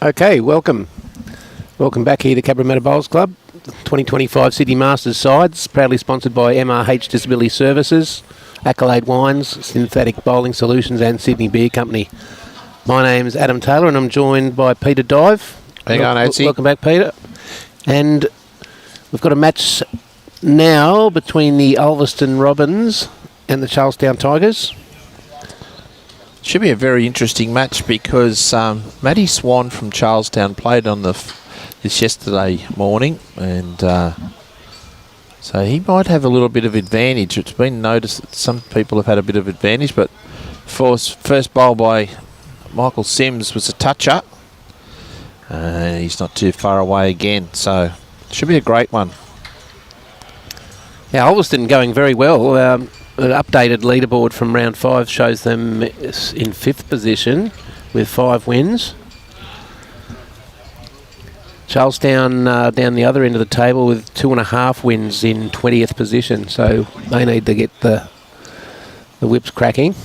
Okay, welcome. Welcome back here to Cabramatta Bowls Club. 2025 Sydney Masters sides, proudly sponsored by MRH Disability Services, Accolade Wines, Synthetic Bowling Solutions and Sydney Beer Company. My name's Adam Taylor and I'm joined by Peter Dive. How you going, Adsy? Welcome back, Peter. And we've got a match now between the Ulverstone Robins and the Charlestown Tigers. Should be a very interesting match because Matty Swan from Charlestown played on this yesterday morning, and so he might have a little bit of advantage. It's been noticed that some people have had a bit of advantage, but first bowl by Michael Sims was a toucher. He's not too far away again, so should be a great one. Yeah, Ulverstone going very well. An updated leaderboard from round 5 shows them in 5th position with 5 wins. Charlestown down the other end of the table with 2.5 wins in 20th position, so they need to get the whips cracking.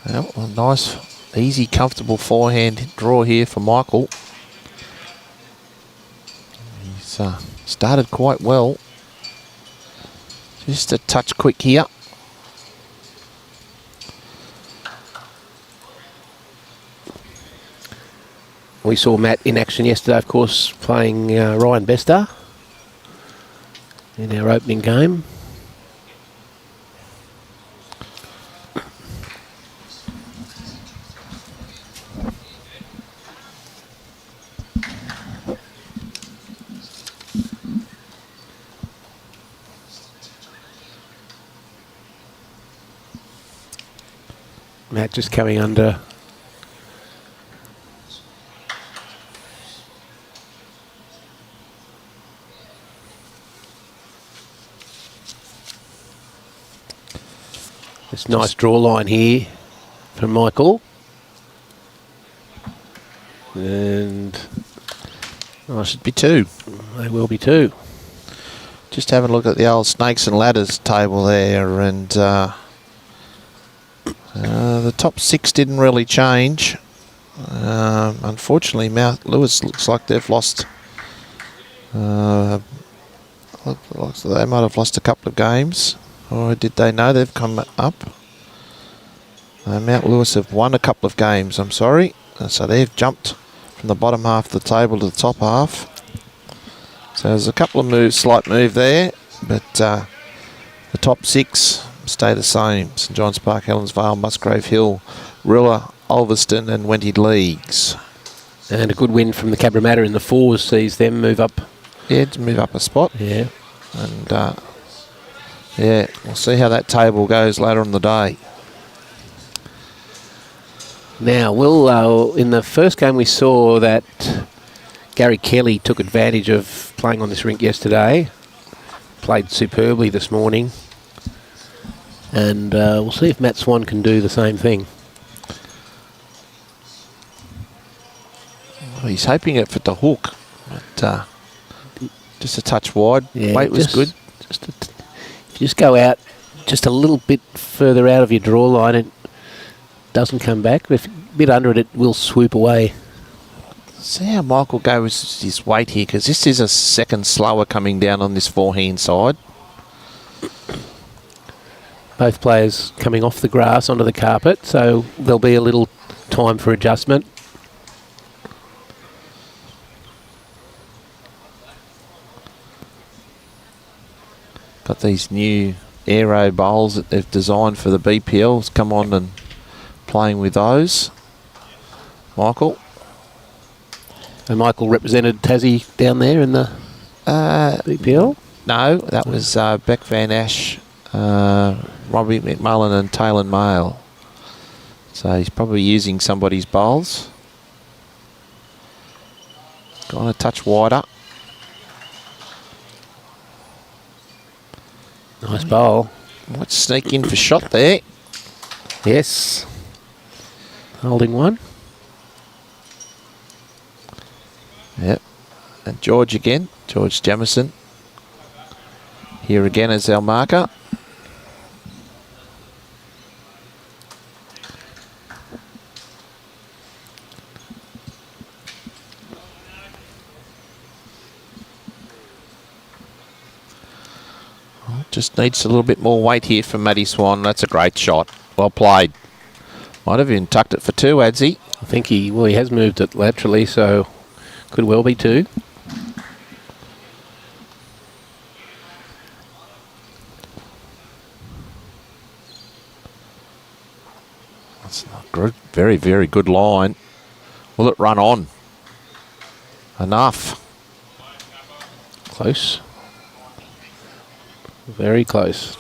Well, a nice, easy, comfortable forehand draw here for Michael. He's started quite well. Just a touch quick here. We saw Matt in action yesterday, of course, playing Ryan Bester in our opening game. Matt just coming under. This nice draw line here from Michael. And oh, it should be 2. They will be 2. Just having a look at the old snakes and ladders table there, and the top 6 didn't really change. Unfortunately, Mount Lewis looks like they've lost. They might have lost a couple of games, or did they? No, they've come up. Mount Lewis have won a couple of games, I'm sorry. So they've jumped from the bottom half of the table to the top half. So there's a couple of moves, slight move there, but the top 6 stay the same. St John's Park, Helensvale, Musgrave Hill, Rilla, Ulverstone and Wenty Leagues. And a good win from the Cabramatta in the 4s sees them move up. Yeah, to move up a spot. Yeah. And yeah, we'll see how that table goes later on the day. Now, in the first game we saw that Gary Kelly took advantage of playing on this rink yesterday. Played superbly this morning. And we'll see if Matt Swan can do the same thing. Well, he's hoping it for the hook, but just a touch wide. Yeah, Weight was good. If you just go out just a little bit further out of your draw line, it doesn't come back. If a bit under it, it will swoop away. See how Michael goes his weight here, because this is a second slower coming down on this forehand side. Both players coming off the grass onto the carpet, so there'll be a little time for adjustment. Got these new aero bowls that they've designed for the BPLs. Come on and playing with those. Michael. And Michael represented Tassie down there in the BPL? No, that was Beck Van Ash, Robbie McMullen and Taylor Mail. So he's probably using somebody's bowls. Gone a touch wider. Nice bowl. Might sneak in for shot there. Yes. Holding one. Yep. And George again. George Jamison. Here again is our marker. Just needs a little bit more weight here for Matty Swan. That's a great shot. Well played. Might have even tucked it for 2, Adzi. I think he has moved it laterally, so could well be 2. That's not good. Very, very good line. Will it run on? Enough. Close. Very close.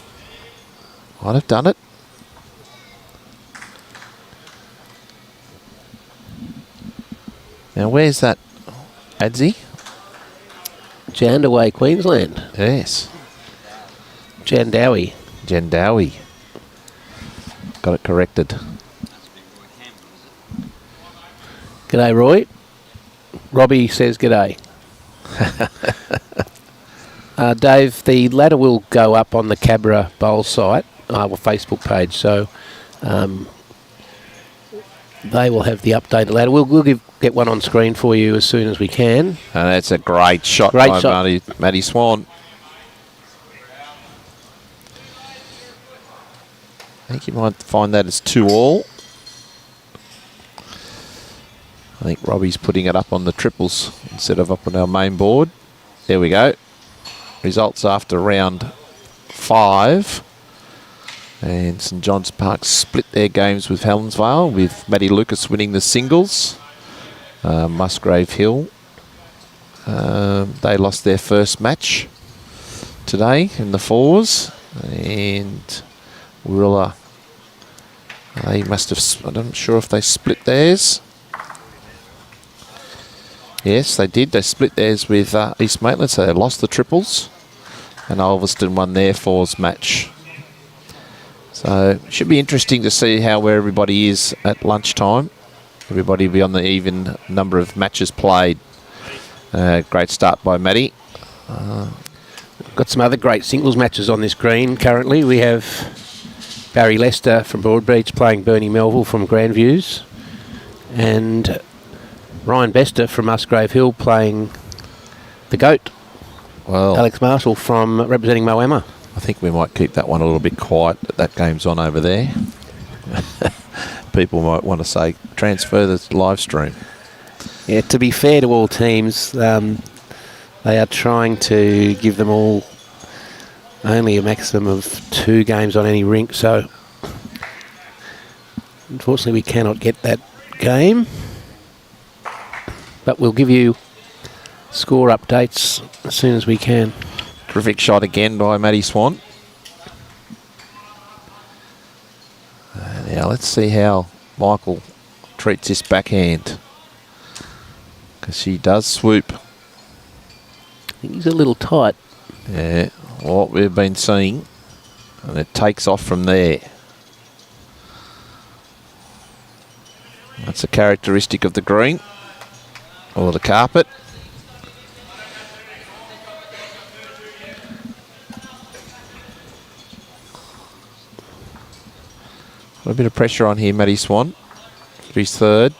Might have done it. Now, where's that, Adzi? Jandaway, Queensland. Yes. Jandowie. Jandowie. Got it corrected. G'day, Roy. Robbie says g'day. Dave, the ladder will go up on the Cabra Bowl site, our Facebook page, so they will have the updated ladder. We'll get one on screen for you as soon as we can. And that's a great shot by Matty Swan. I think you might find that as 2-all. I think Robbie's putting it up on the triples instead of up on our main board. There we go. Results after round 5. And St John's Park split their games with Helensvale, with Matty Lucas winning the singles. Musgrave Hill, they lost their first match today in the 4s. And Wirrilla, they must have, I'm not sure if they split theirs. Yes, they did. They split theirs with East Maitland, so they lost the triples. And Ulverstone won their 4s match. So it should be interesting to see where everybody is at lunchtime. Everybody will be on the even number of matches played. Great start by Matty. Got some other great singles matches on this green currently. We have Barry Lester from Broadbeach playing Bernie Melville from Grandviews. And Ryan Bester from Musgrave Hill playing the GOAT, Alex Marshall from representing Moama. I think we might keep that one a little bit quiet. That game's on over there. People might want to say transfer the live stream. Yeah, to be fair to all teams, they are trying to give them all only a maximum of 2 games on any rink. So unfortunately, we cannot get that game. But we'll give you score updates as soon as we can. Terrific shot again by Matty Swan. Now let's see how Michael treats this backhand, because she does swoop. I think he's a little tight. Yeah, what we've been seeing, and it takes off from there. That's a characteristic of the green. Or the carpet. A bit of pressure on here, Matty Swan, for his 3rd.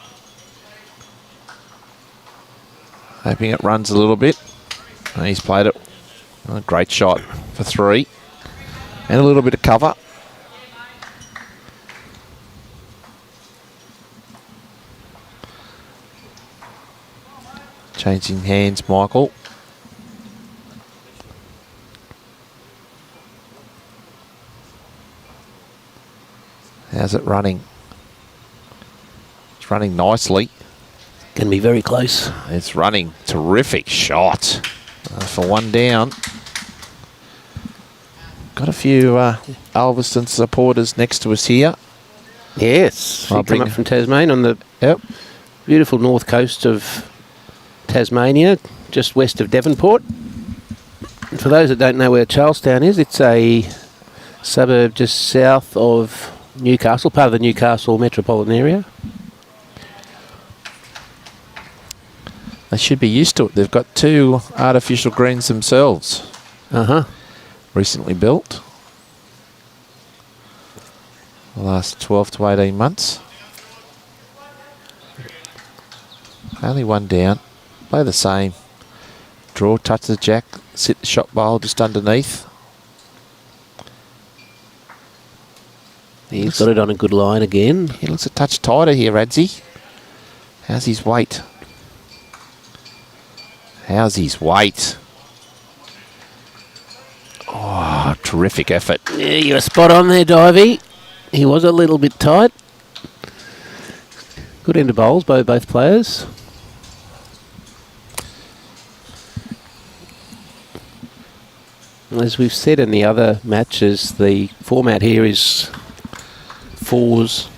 Hoping it runs a little bit. And he's played it. A great shot for 3. And a little bit of cover. Changing hands, Michael. How's it running? It's running nicely. Going to be very close. It's running. Terrific shot for 1 down. Got a few Ulverstone supporters next to us here. Yes, she come up from Tasmania on the beautiful north coast of Tasmania, just west of Devonport. And for those that don't know where Charlestown is, it's a suburb just south of Newcastle, part of the Newcastle metropolitan area. They should be used to it. They've got 2 artificial greens themselves. recently built. The last 12 to 18 months. Only one down. Play the same. Draw, touch the jack, sit the shot bowl just underneath. He's got it on a good line again. He looks a touch tighter here, Radzi. How's his weight? How's his weight? Oh, terrific effort. Yeah, you're spot on there, Divey. He was a little bit tight. Good end of bowls by both players. As we've said in the other matches, the format here is fours,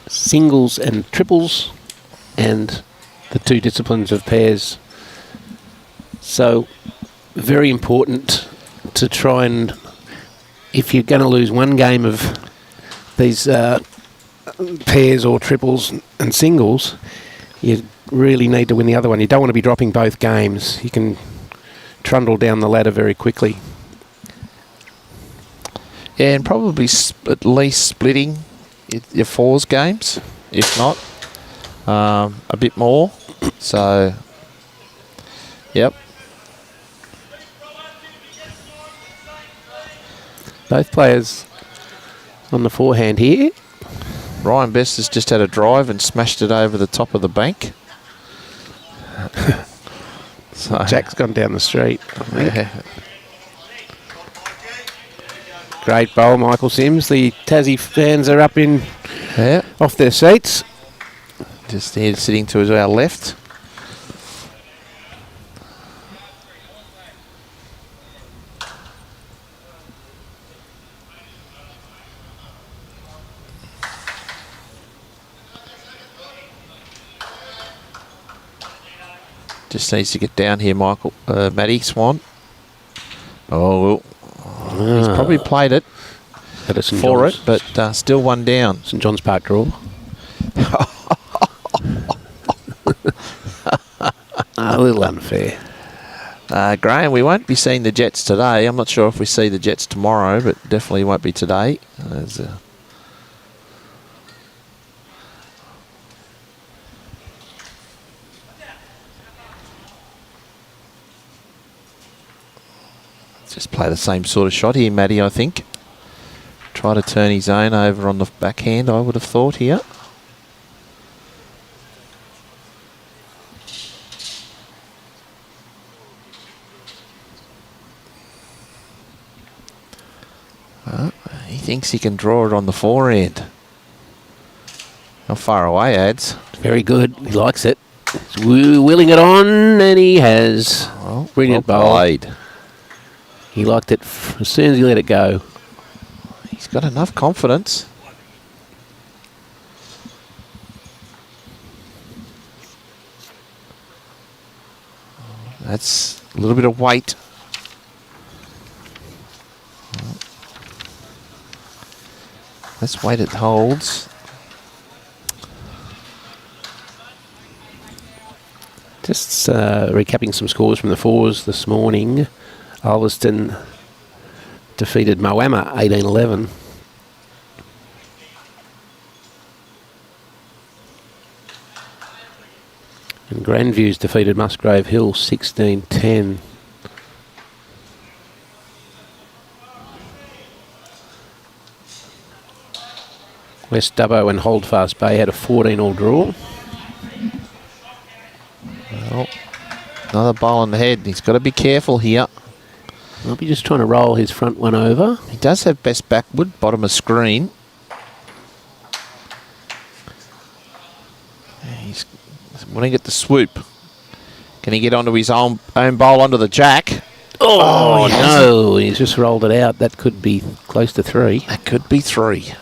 singles and triples, and the two disciplines of pairs. So very important to try and, if you're going to lose one game of these pairs or triples and singles, you really need to win the other one. You don't want to be dropping both games. You can trundle down the ladder very quickly. Yeah, and probably at least splitting your fours games, if not a bit more. So, yep. Both players on the forehand here. Ryan Best has just had a drive and smashed it over the top of the bank. So Jack's gone down the street, I think. yeah. Great bowl, Michael Sims. The Tassie fans are up in Yeah, off their seats. just here sitting to our left. Just needs to get down here, Michael. Matty Swan. Oh, well, he's probably played it At a St. for John's. it, but still one down. St. John's Park draw. A little unfair. Graham, we won't be seeing the Jets today. I'm not sure if we see the Jets tomorrow, but definitely won't be today. Just play the same sort of shot here, Matty, I think. Try to turn his own over on the backhand, I would have thought here. He thinks he can draw it on the forehand. How far away, Ads? Very good. He likes it. He's willing it on, and he has. Well, Brilliant well bowl. played. He liked it as soon as he let it go. He's got enough confidence. That's a little bit of weight. Let's wait, it holds. Just recapping some scores from the fours this morning. Ulverstone defeated Moama 18-11. And Grandviews defeated Musgrave Hill 16-10. West Dubbo and Holdfast Bay had a 14-all draw. Well, another bowl on the head. He's got to be careful here. I'll be just trying to roll his front one over. He does have best backward, bottom of screen. He's wanting to get the swoop. Can he get onto his own bowl onto the jack? Oh, no, he's just rolled it out. That could be close to 3. That could be 3.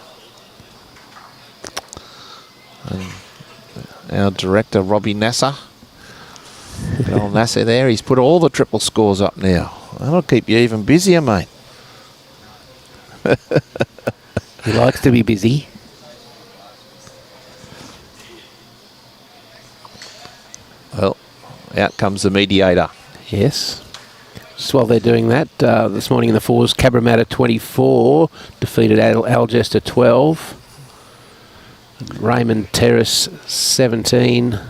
And our director, Robbie Nasser. Good old Nasser there. He's put all the triple scores up now. That'll keep you even busier, mate. He likes to be busy. Well, out comes the mediator. Yes. Just while they're doing that, this morning in the fours, Cabramatta 24 defeated Algester 12. Raymond Terrace 17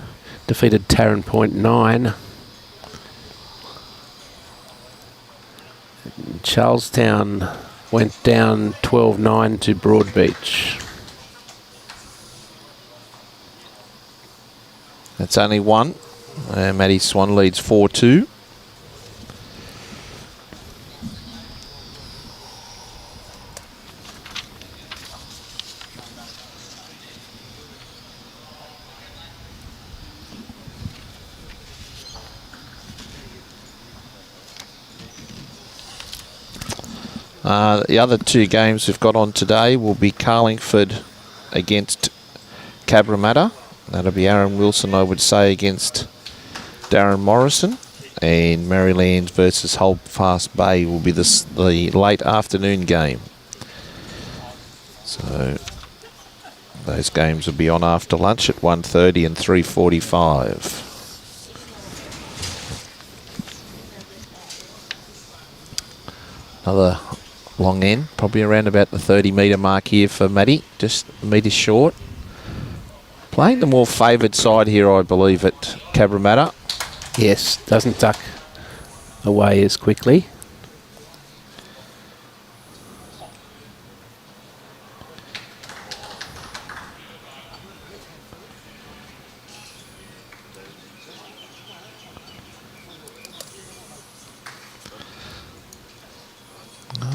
defeated Tarrant Point 9. Charlestown went down 12-9 to Broadbeach. That's only one. Matty Swan leads 4-2. The other two games we've got on today will be Carlingford against Cabramatta. That'll be Aaron Wilson, I would say, against Darren Morrison. And Marylands versus Holdfast Bay will be the late afternoon game. So those games will be on after lunch at 1:30 and 3:45. Another long end, probably around about the 30-metre mark here for Matty, just a metre short. Playing the more favoured side here, I believe, at Cabramatta. Yes, doesn't duck away as quickly.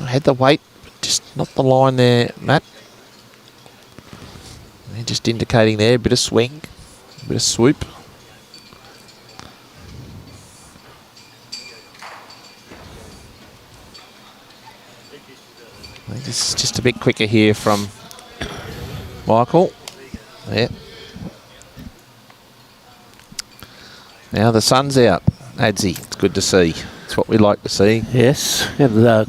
Had the weight, just not the line there, Matt. They're just indicating there, a bit of swing, a bit of swoop. I think this is just a bit quicker here from Michael. Yeah. Now the sun's out, Adzi. It's good to see. It's what we like to see. Yes, had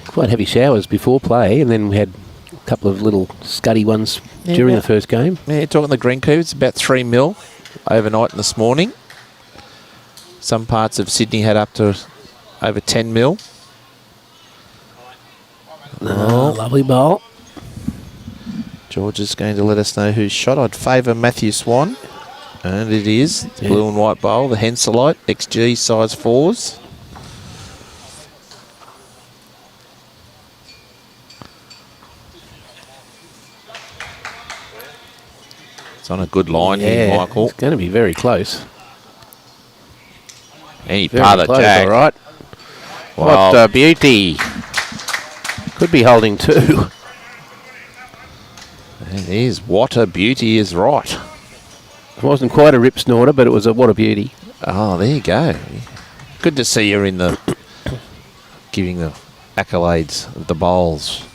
quite heavy showers before play, and then we had a couple of little scuddy ones during the first game. Yeah, talking the green cubes, about 3 mil overnight and this morning. Some parts of Sydney had up to over 10 mil. Oh, lovely bowl. George is going to let us know who's shot. I'd favour Matthew Swan, and it is. It's blue and white bowl, the Henselite, XG size 4s. It's on a good line here, Michael. It's going to be very close. Any Very part of close, Jack. all right. Wow. What a beauty. Could be holding two. It is. What a beauty is right. It wasn't quite a rip snorter, but it was a what a beauty. Oh, there you go. Good to see you in the giving the accolades of the bowls.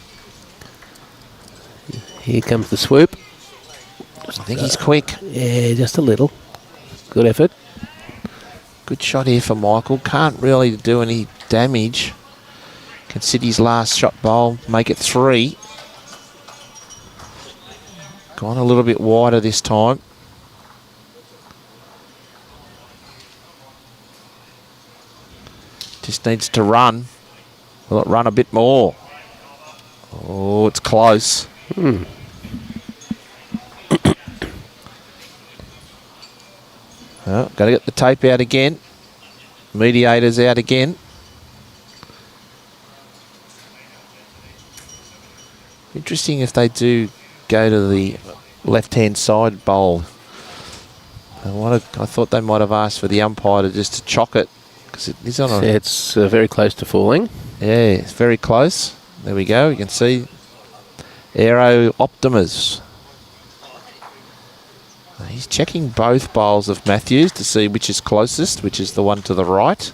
Here comes the swoop. I think he's quick. Yeah, just a little. Good effort. Good shot here for Michael. Can't really do any damage. Can City's last shot bowl make it 3. Gone a little bit wider this time. Just needs to run. Will it run a bit more? Oh, it's close. Oh, got to get the tape out again. Mediators out again. Interesting if they do go to the left-hand side bowl. I thought they might have asked for the umpire to chock it, because it is on a... It's very close to falling. Yeah, it's very close. There we go. You can see Aero Optimus. He's checking both bowls of Matthews to see which is closest, which is the one to the right.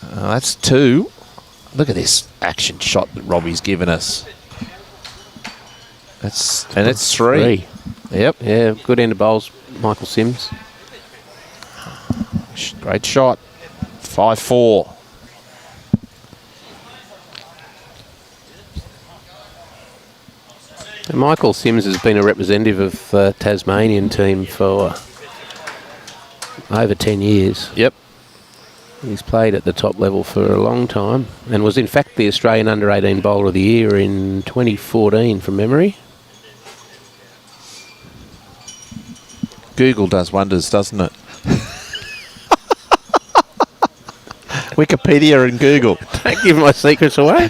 That's 2. Look at this action shot that Robbie's given us. It's 3. Yep. Yeah, good end of bowls, Michael Sims. Great shot. 5-4. And Michael Sims has been a representative of the Tasmanian team for over 10 years. Yep. He's played at the top level for a long time and was in fact the Australian Under-18 Bowler of the Year in 2014 from memory. Google does wonders, doesn't it? Wikipedia and Google. Don't give my secrets away.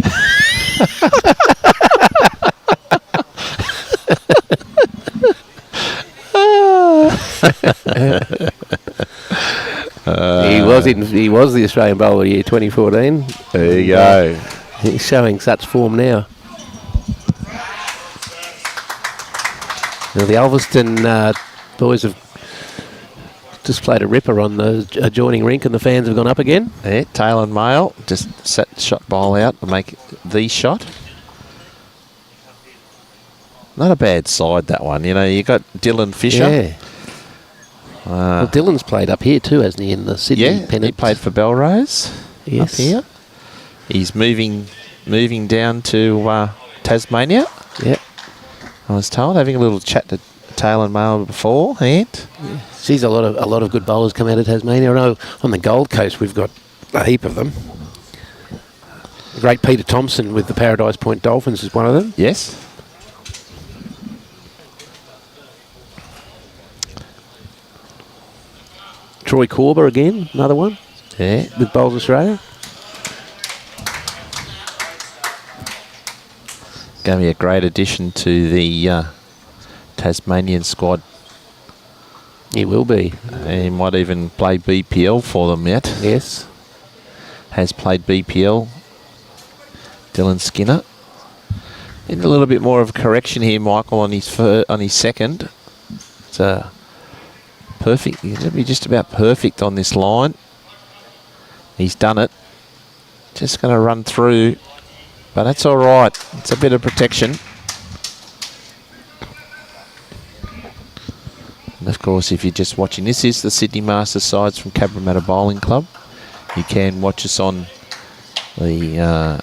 He was the Australian Bowler of the Year 2014. There you go. He's showing such form now. Now the Ulverstone boys have just played a ripper on the adjoining rink, and the fans have gone up again. Yeah, tail and mail. Just set the shot bowl out to make the shot. Not a bad side, that one. You know, you got Dylan Fisher. Yeah. Well, Dylan's played up here too, hasn't he, in the Sydney pennant? He played for Belrose. Yes. Up here. He's moving down to Tasmania. Yep. I was told, having a little chat to Tail and Mail beforehand. Yeah. Sees a lot of good bowlers come out of Tasmania. I know on the Gold Coast we've got a heap of them. The great Peter Thompson with the Paradise Point Dolphins is one of them. Yes. Troy Corber again, another one. Yeah. With Bowls Australia. Going to be a great addition to the Tasmanian squad. He will be. He might even play BPL for them yet. Yes. Has played BPL. Dylan Skinner. Need a little bit more of a correction here, Michael, on his second. It's perfect. He's going to be just about perfect on this line. He's done it. Just going to run through. But that's all right. It's a bit of protection. And of course, if you're just watching, this is the Sydney Masters sides from Cabramatta Bowling Club. You can watch us on the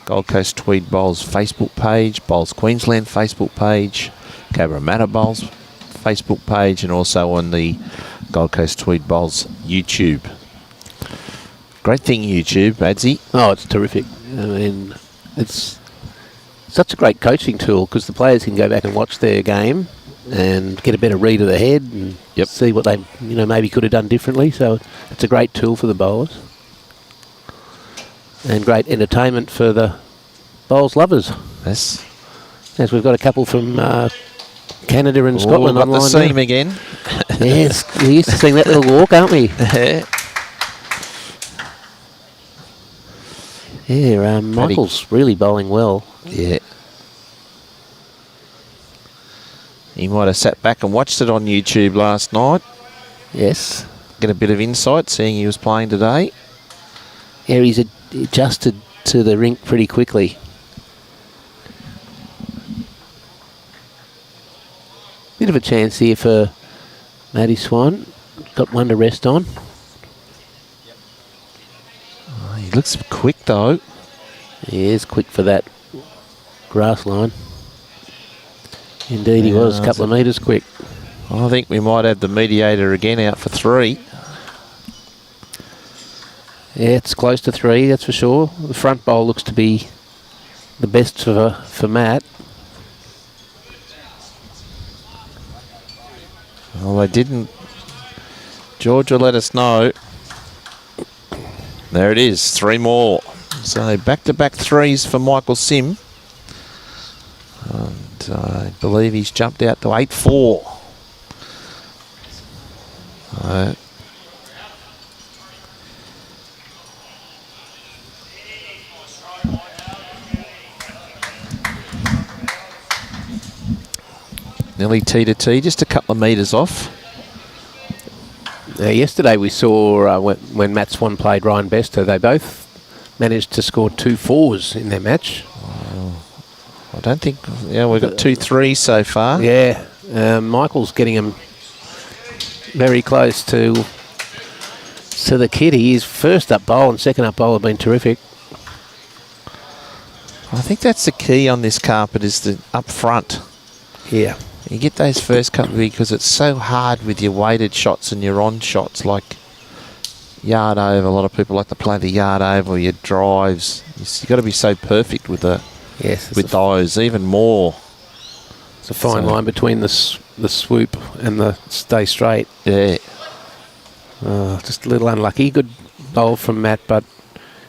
Gold Coast Tweed Bowls Facebook page, Bowls Queensland Facebook page, Cabramatta Bowls Facebook page, and also on the Gold Coast Tweed Bowls YouTube. Great thing, YouTube, Adsy. Oh, it's terrific. I mean, it's such a great coaching tool because the players can go back and watch their game and get a better read of the head and see what they, maybe could have done differently. So it's a great tool for the bowlers and great entertainment for the bowls lovers. Yes. As we've got a couple from Canada and Scotland got online. the seam again. Yes, we're used to seeing that little walk, aren't we? Yeah, Michael's really bowling well. Yeah. He might have sat back and watched it on YouTube last night. Yes. Get a bit of insight, seeing he was playing today. Yeah, he's adjusted to the rink pretty quickly. Bit of a chance here for Matty Swan. Got one to rest on. Oh, he looks quick though. He is quick for that grass line. Indeed, he was a couple of metres quick. I think we might have the mediator again out for 3. Yeah, it's close to 3, that's for sure. The front bowl looks to be the best for Matt. Well, they didn't. George will let us know. There it is, 3 more. So back-to-back 3s for Michael Sim. And I believe he's jumped out to 8-4. Nearly T to T, just a couple of metres off. Yesterday we saw when Matt Swan played Ryan Bester, they both managed to score 2 4s in their match. I don't think, we've got 2 3s so far. Yeah, Michael's getting him very close to the kitty. His first up bowl and second up bowl have been terrific. I think that's the key on this carpet, is the up front. Yeah. You get those first couple because it's so hard with your weighted shots and your on shots. Like, yard over. A lot of people like to play the yard over, your drives. You've got to be so perfect with those, even more. It's a fine line between the swoop and the stay straight. Yeah. Just a little unlucky. Good bowl from Matt, but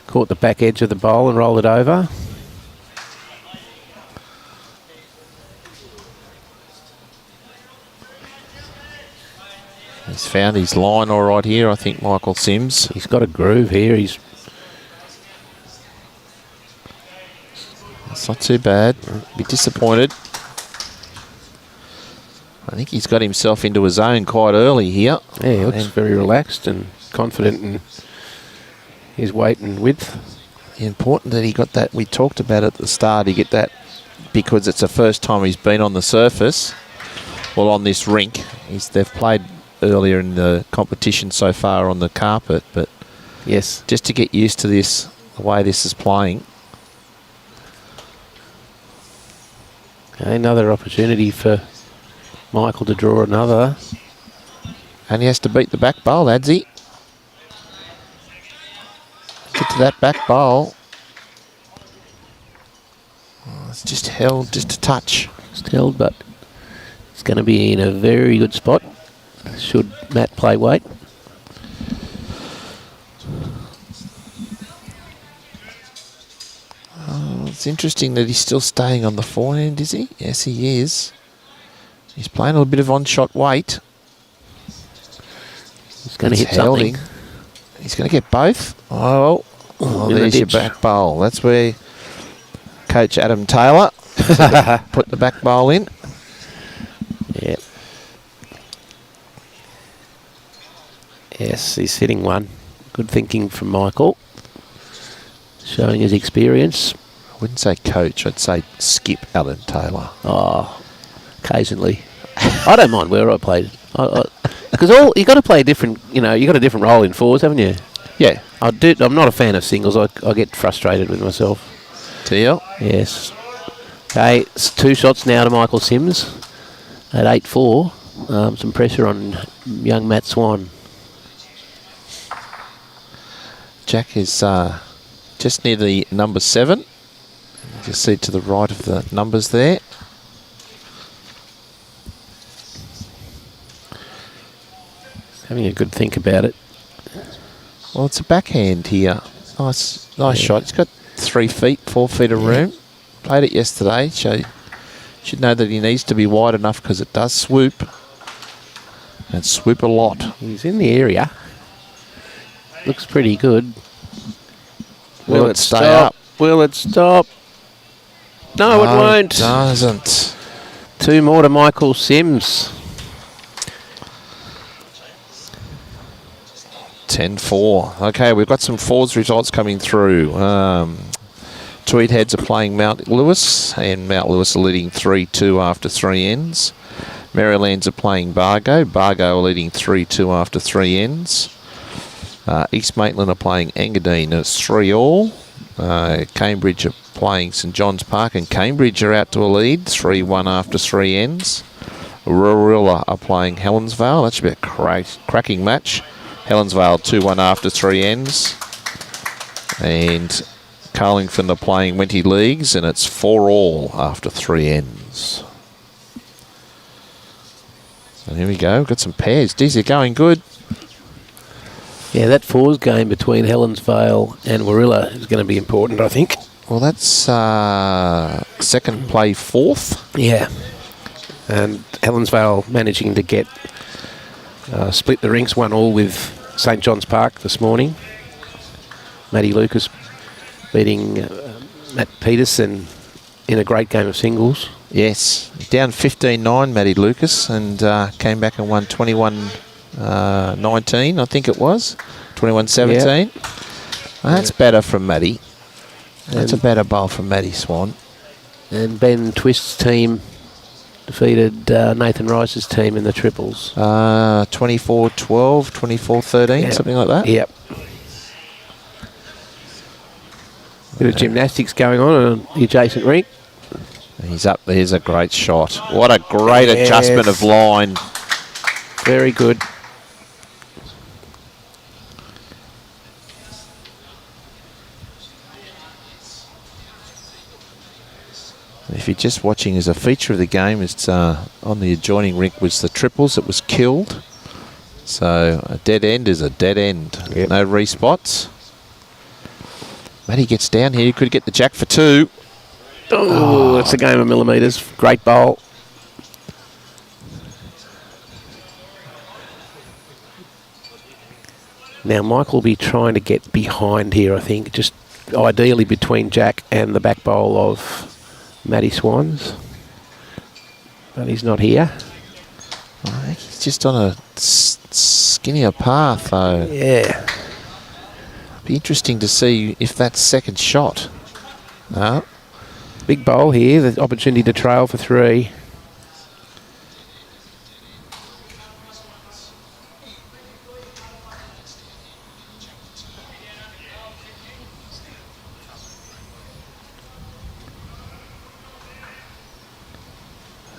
caught the back edge of the bowl and rolled it over. He's found his line all right here, I think, Michael Sims. He's got a groove here. It's not too bad. Be disappointed. I think he's got himself into his zone quite early here. Yeah, he looks very relaxed and confident in his weight and width. Important that he got that. We talked about at the start. He get that because it's the first time he's been on the surface. Well, on this rink, they've played earlier in the competition so far on the carpet, but yes, just to get used to this, the way this is playing. Okay, another opportunity for Michael to draw another. And he has to beat the back bowl, adds he? Get to that back bowl. Oh, it's just held, just a touch. Just held, but it's going to be in a very good spot. Should Matt play weight? Oh, it's interesting that he's still staying on the forehand, is he? Yes, he is. He's playing a little bit of on-shot weight. He's going to hit something. He's going to get both. Oh, there's your back bowl. That's where Coach Adam Taylor put the back bowl in. Yeah. Yes, he's hitting one. Good thinking from Michael. Showing his experience. I wouldn't say coach, I'd say skip Alan Taylor. Oh, occasionally. I don't mind where I played. Because you got to play different, you got a different role in fours, haven't you? Yeah. I'm not a fan of singles. I get frustrated with myself. TL? Yes. Okay, it's 2 shots now to Michael Sims at 8-4. Some pressure on young Matt Swan. Jack is just near the number 7. Just see to the right of the numbers there. Having a good think about it. Well, it's a backhand here. Nice shot. He's got 3 feet, 4 feet of room. Played it yesterday. Should know that he needs to be wide enough because it does swoop. And swoop a lot. He's in the area. Looks pretty good. Will it stay up? Will it stop? No, it won't. It doesn't. 2 more to Michael Sims. 10-4. Okay, we've got some fours results coming through. Tweed Heads are playing Mount Lewis, and Mount Lewis are leading 3-2 after 3 ends. Marylands are playing Bargo. Bargo are leading 3-2 after 3 ends. East Maitland are playing Engadine. It's 3-all. Cambridge are playing St John's Park, and Cambridge are out to a lead, 3-1 after 3 ends. Rurilla are playing Helensvale. That should be a cracking match. Helensvale 2-1 after 3 ends. And Carlingford are playing Wenty Leagues, and it's 4-all after 3 ends. And here we go. Got some pairs. These are going good. Yeah, that fours game between Helensvale and Warilla is going to be important, I think. Well, that's second play 4th. Yeah. And Helensvale managing to get split the rinks 1-all with St John's Park this morning. Matty Lucas beating Matt Peterson in a great game of singles. Yes. Down 15-9, Matty Lucas, and came back and won 21-19, I think it was. 21-17. Yeah. That's better from Matty. That's a better bowl from Matty Swan. And Ben Twist's team defeated Nathan Rice's team in the triples. 24-12, 24-13, something like that. Yep. Bit of gymnastics going on the adjacent rink. He's up. There's a great shot. What a great adjustment of line. Very good. if you're just watching as a feature of the game, it's on the adjoining rink was the triples that was killed. So a dead end is a dead end. Yep. No respots. Matty gets down here. He could get the jack for 2. Oh, it's a game of millimetres. Great bowl. Now Mike will be trying to get behind here, I think, just ideally between Jack and the back bowl of Matty Swans. But he's not here. I think he's just on a skinnier path, though. Yeah. Be interesting to see if that's second shot. No. Big bowl here, the opportunity to trail for 3.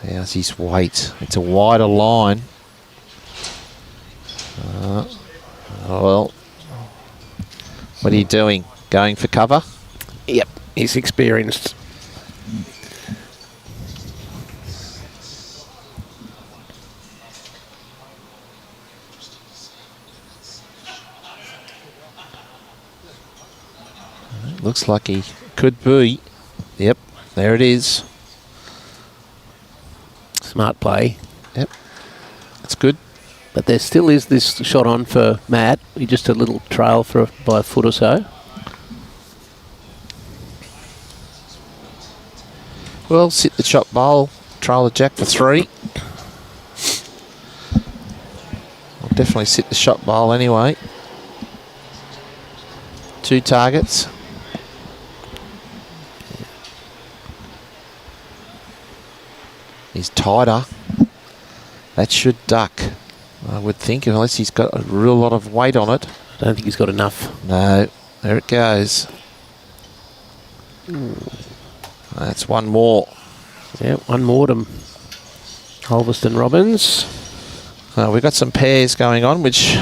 How's his weight? It's a wider line. Well, what are you doing? Going for cover? Yep, he's experienced. Looks like he could be. Yep, there it is. Smart play. Yep, that's good. But there still is this shot on for Matt. He just a little trail for by a foot or so. Well, sit the shot bowl, trail the jack for 3. I'll definitely sit the shot bowl anyway. 2 targets. He's tighter. That should duck, I would think, unless he's got a real lot of weight on it. I don't think he's got enough. No, there it goes. That's one more. Yeah, one more to Ulverstone Robbins. We've got some pairs going on, which,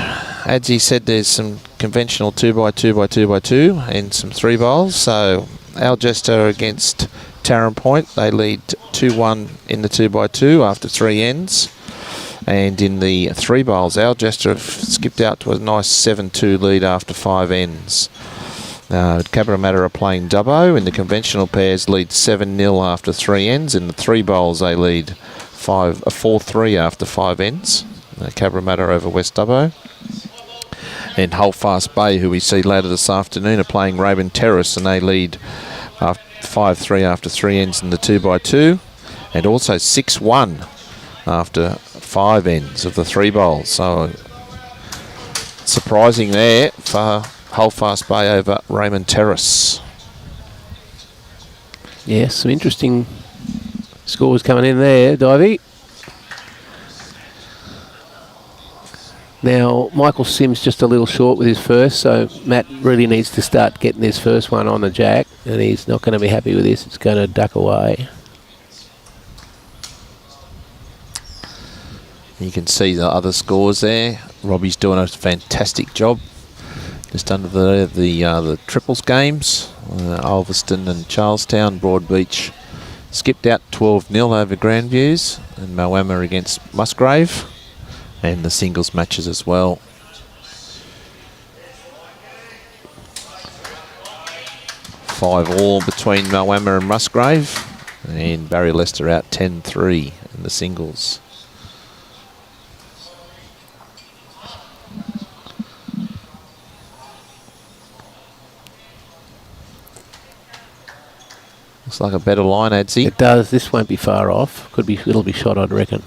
as he said, there's some conventional 2x2x2x2 and some 3 bowls. So Algester against Tarrant Point, they lead 2-1 in the 2x2 after 3 ends. And in the 3 bowls, Algester have skipped out to a nice 7-2 lead after 5 ends. Cabramatta are playing Dubbo. In the conventional pairs, lead 7-0 after 3 ends. In the 3 bowls, they lead 4-3 after 5 ends. Cabramatta over West Dubbo. And Holdfast Bay, who we see later this afternoon, are playing Raven Terrace, and they lead 5-3 after 3 ends in the 2x2. And also 6-1 after 5 ends of the 3 bowls. So surprising there for Holdfast Bay over Raymond Terrace. Yes, some interesting scores coming in there, Divey. Now, Michael Sims just a little short with his first, so Matt really needs to start getting his first one on the jack, and he's not going to be happy with this. It's going to duck away. You can see the other scores there. Robbie's doing a fantastic job. Just under the triples games, Ulverstone and Charlestown, Broadbeach skipped out 12-0 over Grandviews, and Moama against Musgrave, and the singles matches as well. Five all between Moama and Musgrave, and Barry Lester out 10-3 in the singles. Looks like a better line, Adsy. It does. This won't be far off. It'll be shot, I'd reckon.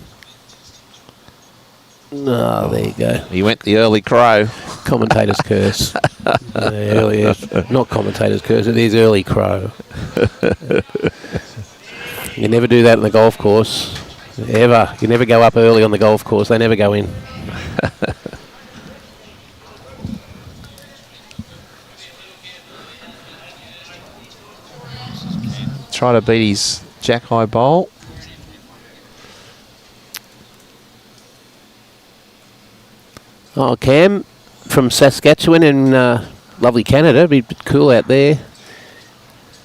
Oh, there you go. He went the early crow. Commentator's curse. Not commentator's curse. It is early crow. You never do that on the golf course. Ever. You never go up early on the golf course. They never go in. Try to beat his jack high bowl. Oh, Cam from Saskatchewan in lovely Canada. It'd be cool out there.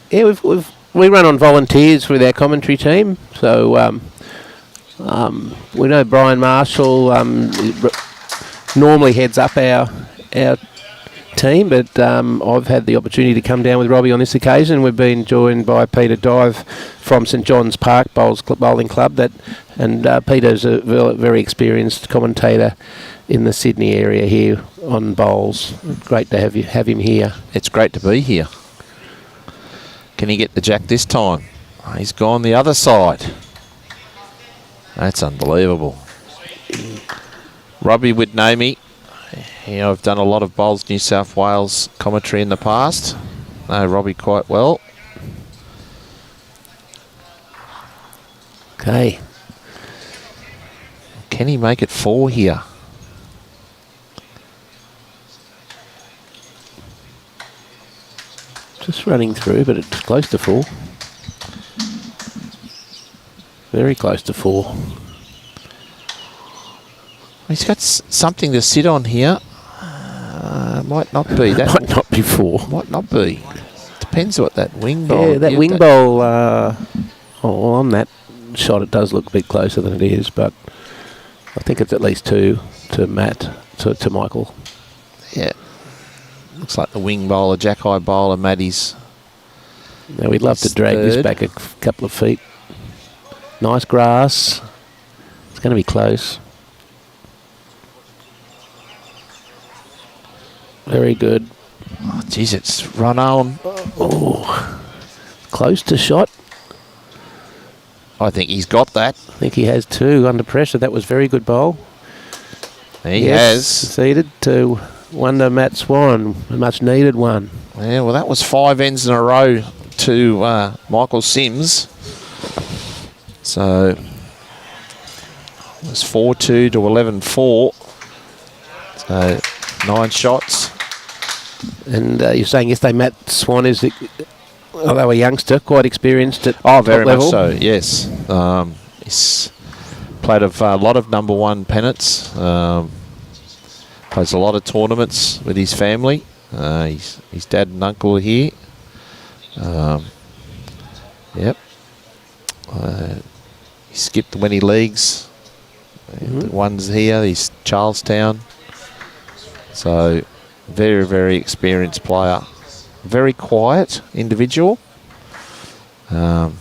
Yeah, we've we run on volunteers with our commentary team. So we know Brian Marshall normally heads up our team, but I've had the opportunity to come down with Robbie on this occasion. We've been joined by Peter Dive from St John's Park Bowling Club, and Peter's a very experienced commentator in the Sydney area here on bowls. Great to have him here. It's great to be here. Can he get the jack this time? He's gone the other side. That's unbelievable. Robbie would know me. I've done a lot of Bowls New South Wales commentary in the past. Know Robbie quite well. Okay. Can he make it 4 here? Just running through, but it's close to 4. Very close to 4. He's got something to sit on here. Might not be. That might not be 4. Might not be. Depends what that wing bowl. Yeah, that wing bowl, on that shot it does look a bit closer than it is, but I think it's at least 2 to Matt, to Michael. Yeah. Looks like the wing bowler, Jack High bowler, Maddie's. Now we'd love to drag this back a couple of feet. Nice grass. It's going to be close. Very good. Oh, geez, it's run on. Oh, close to shot. I think he's got that. I think he has 2 under pressure. That was very good bowl. He has. Succeeded to wonder Matt Swan, a much needed one. Yeah, well, that was 5 ends in a row to Michael Sims. So it was 4-2 to 11-4. So 9 shots. And you're saying yesterday Matt Swan is, although a youngster, quite experienced at very top level. much so, yes. He's played a lot of number 1 pennants. Plays a lot of tournaments with his family. His dad and uncle are here. Yep. He skipped the Winnie Leagues. The one's here. He's Charlestown. So very, very experienced player. Very quiet individual. But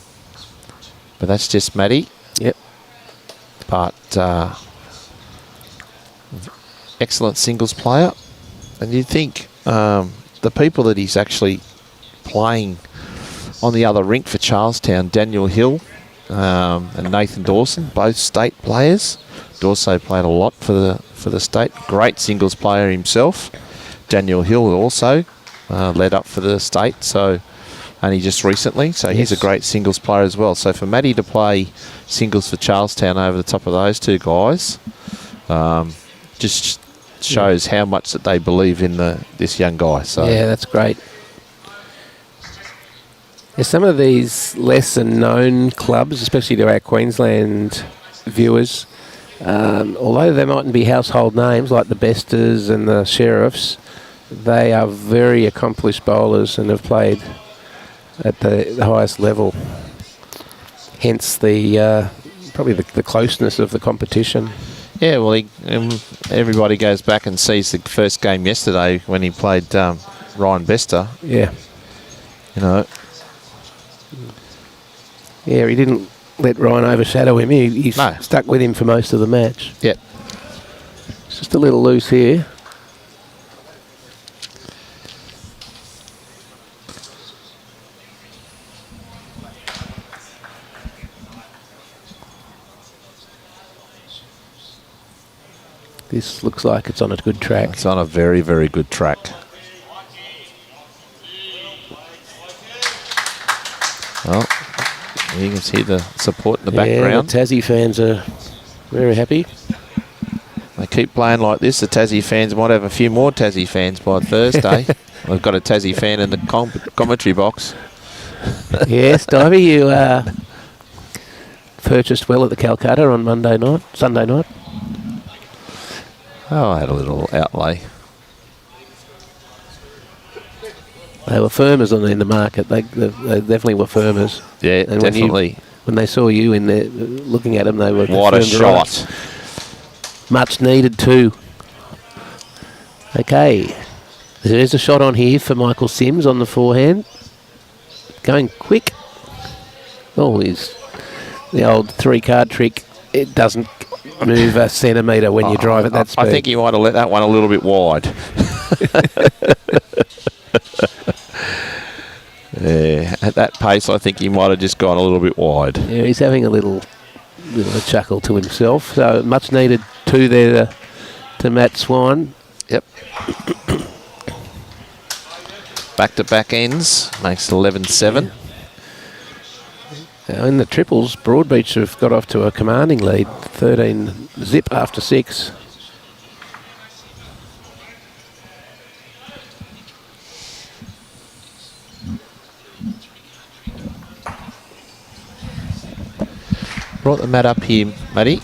that's just Matty. Yep. But excellent singles player. And you'd think the people that he's actually playing on the other rink for Charlestown, Daniel Hill and Nathan Dawson, both state players. Dawson played a lot for the state. Great singles player himself. Daniel Hill also led up for the state, so only just recently. So he's a great singles player as well. So for Matty to play singles for Charlestown over the top of those 2 guys, just shows how much that they believe in this young guy. So yeah, that's great. Yeah, some of these lesser known clubs, especially to our Queensland viewers, although they mightn't be household names like the Besters and the Sheriffs, they are very accomplished bowlers and have played at the highest level. Hence the probably the closeness of the competition. Yeah, well, everybody goes back and sees the first game yesterday when he played Ryan Bester. Yeah. You know. Yeah, he didn't let Ryan overshadow him. He stuck with him for most of the match. Yep. It's just a little loose here. This looks like it's on a good track. It's on a very, very good track. Well, you can see the support in the background. The Tassie fans are very happy. They keep playing like this. The Tassie fans might have a few more Tassie fans by Thursday. We've got a Tassie fan in the commentary box. Yes, Divey, you purchased well at the Calcutta on Sunday night. Oh, I had a little outlay. They were firmers in the market. They definitely were firmers. Yeah, And definitely. When they saw you in there looking at them, they were What a confirmed right. shot. Much needed too. Okay. There's a shot on here for Michael Sims on the forehand. Going quick. Oh, he's the old 3-card trick. It doesn't move a centimetre when you drive at that speed. I think he might have let that one a little bit wide. Yeah, at that pace, I think he might have just gone a little bit wide. Yeah, he's having a little chuckle to himself. So much needed 2 there to Matt Swan. Yep. Back-to-back ends makes it 11-7. Now in the triples, Broadbeach have got off to a commanding lead, 13 zip after 6. Brought the mat up here, Matty.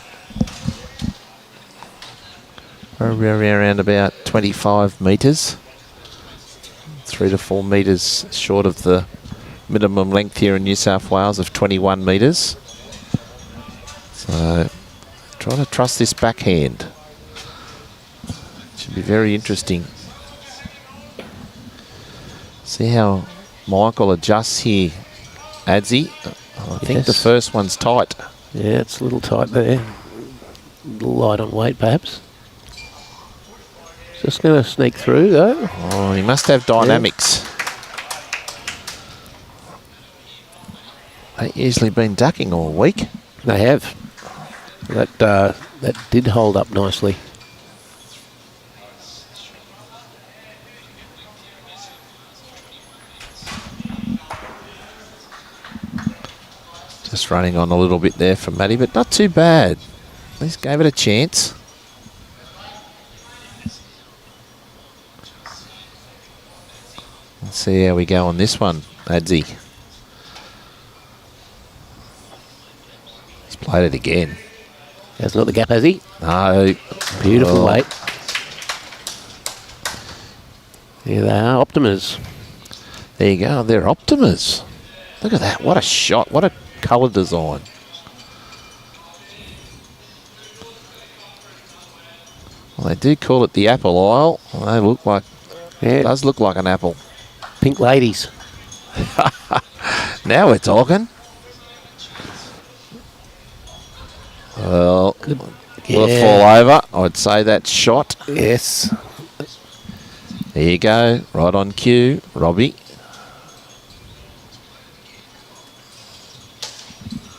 Around about 25 metres. 3 to 4 metres short of the minimum length here in New South Wales of 21 metres. So, trying to trust this backhand. Should be very interesting. See how Michael adjusts here, Adzi. I think the first one's tight. Yeah, it's a little tight there. A little light on weight, perhaps. Just going to sneak through, though. Oh, he must have dynamics. They've usually been ducking all week. They have. That did hold up nicely. Just running on a little bit there for Matty, but not too bad. At least gave it a chance. Let's see how we go on this one, Adzi. He's played it again. That's not the gap, has he? No. Beautiful weight. Here they are, Optimas. There you go, they're Optimas. Look at that, what a shot, what a colour design. Well, they do call it the apple isle. Well, they look like, it does look like an apple. Pink ladies. Now we're talking. Well, will it fall over? I'd say that's shot. Yes. There you go, right on cue, Robbie.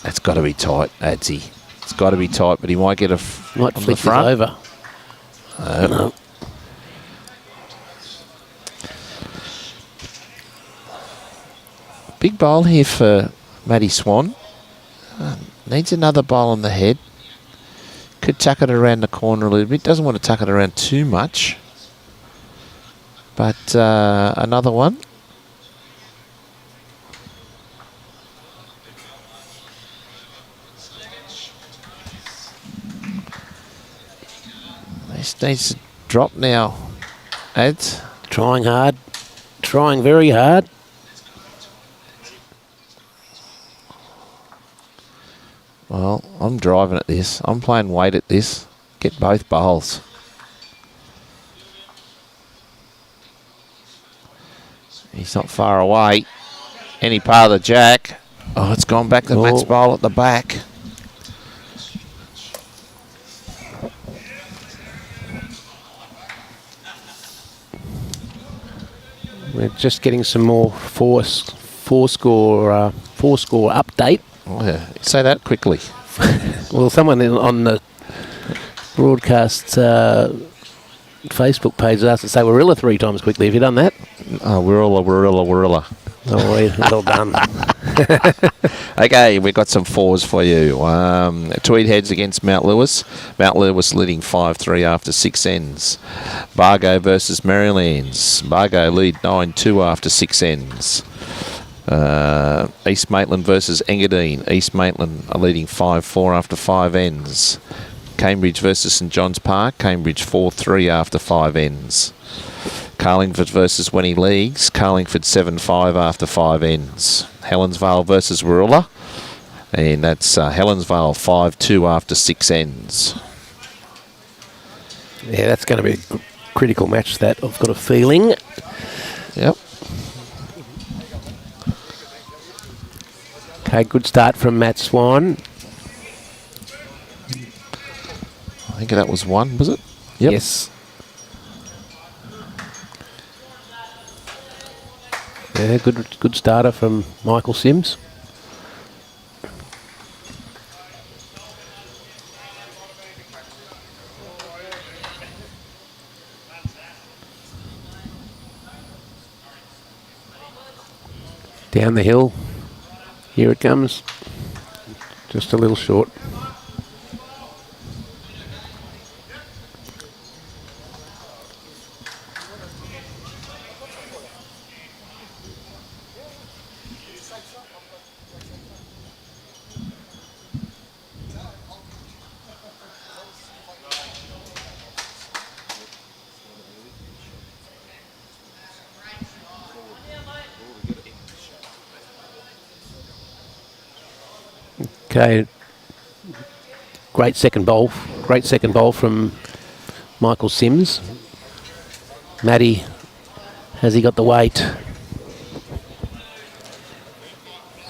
That's got to be tight, Adzi. It's got to be tight, but he might get might on flick the front. over. No. Big bowl here for Matty Swan. Needs another bowl on the head. Could tuck it around the corner a little bit. Doesn't want to tuck it around too much. But another one. This needs to drop now, Ads. Trying hard. Trying very hard. Well, I'm driving at this. I'm playing weight at this. Get both bowls. He's not far away. Any part of the jack. Oh, it's gone back to Matt's bowl at the back. We're just getting some more four score update. Oh, yeah. Say that quickly. Well, someone on the broadcast Facebook page asked to say Warilla 3 times quickly. Have you done that? Oh, Warilla. Oh, well done. Okay, we've got some fours for you. Tweed heads against Mount Lewis. Mount Lewis leading 5-3 after 6 ends. Bargo versus Marylands. Bargo lead 9-2 after 6 ends. East Maitland versus Engadine. East Maitland are leading 5-4 after 5 ends. Cambridge versus St John's Park. Cambridge 4-3 after 5 ends. Carlingford versus Wenny Leagues. Carlingford 7-5 after 5 ends. Helensvale versus Warilla. And that's Helensvale 5-2 after 6 ends. Yeah, that's going to be a critical match, that, I've got a feeling. Yep. Okay, good start from Matt Swan. I think that was 1, was it? Yep. Yes. Yeah, good starter from Michael Sims. Down the hill. Here it comes. Just a little short. Okay, great second bowl from Michael Sims. Matty, has he got the weight?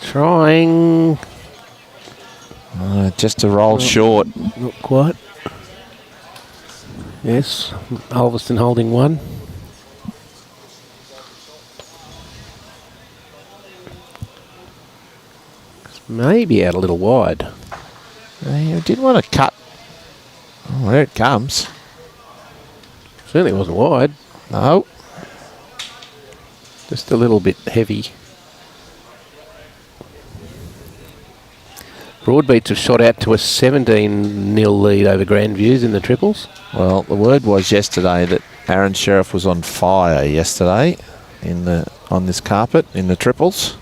Trying. Just a roll short. Not quite. Yes, Ulverstone holding 1. Maybe out a little wide. I did want to cut. Oh, there it comes. Certainly wasn't wide. No. Just a little bit heavy. Broadbeats have shot out to a 17-0 lead over Grandviews in the triples. Well, the word was yesterday that Aaron Sheriff was on fire yesterday on this carpet in the triples.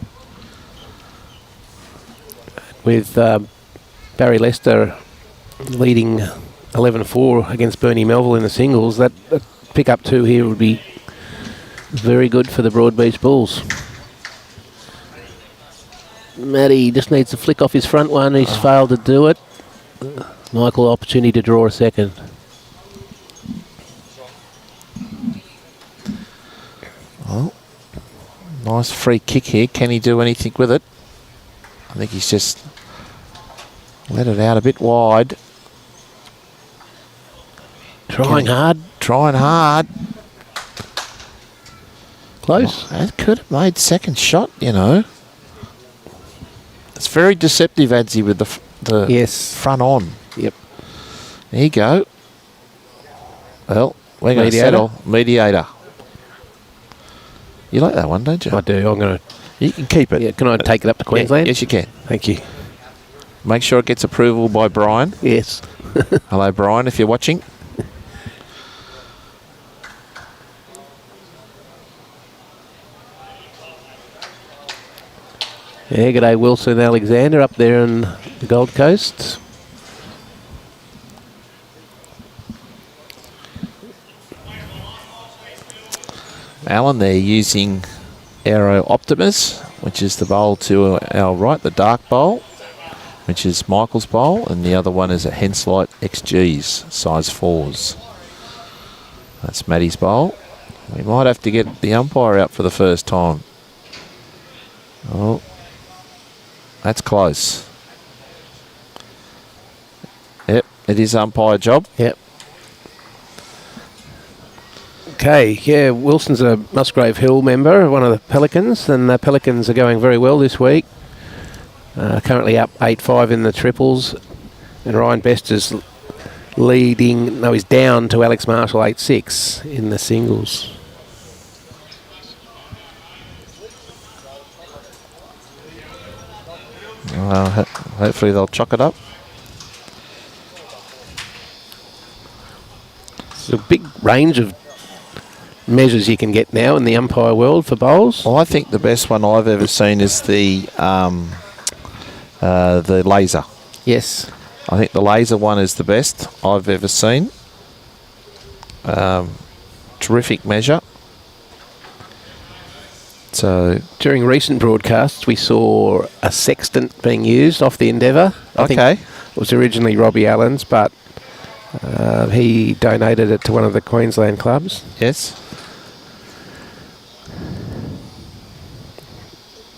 With Barry Lester leading 11-4 against Bernie Melville in the singles, that pick up 2 here would be very good for the Broadbeach Bulls. Matty just needs to flick off his front one. He's failed to do it. Michael, opportunity to draw a second. Well, nice free kick here. Can he do anything with it? I think he's just let it out a bit wide. Trying hard. Trying hard. Close. Well, that could have made second shot, you know. It's very deceptive, Adzi, with the yes. front on. Yep. There you go. Well, we're going to settle. Mediator. You like that one, don't you? I do. I'm going to. You can keep it. Yeah. Can I take it up to Queensland? Yeah, yes, you can. Thank you. Make sure it gets approval by Brian. Yes. Hello, Brian, if you're watching. Yeah, g'day Wilson Alexander up there on the Gold Coast. Alan, they're using Aero Optimus, which is the bowl to our right, the dark bowl, which is Michael's bowl, and the other one is a Henslite XG's, size 4s. That's Matty's bowl. We might have to get the umpire out for the first time. Oh, that's close. Yep, it is umpire job. Yep. Okay, yeah, Wilson's a Musgrave Hill member, one of the Pelicans, and the Pelicans are going very well this week. Currently up 8-5 in the triples, and Ryan Best is leading, no, he's down to Alex Marshall 8-6 in the singles. Hopefully they'll chuck it up. It's a big range of measures you can get now in the umpire world for bowls. Well, I think the best one I've ever seen is the laser. Yes. I think the laser one is the best I've ever seen. Terrific measure. So during recent broadcasts, we saw a sextant being used off the Endeavour. I think it was originally Robbie Allen's, but he donated it to one of the Queensland clubs. Yes.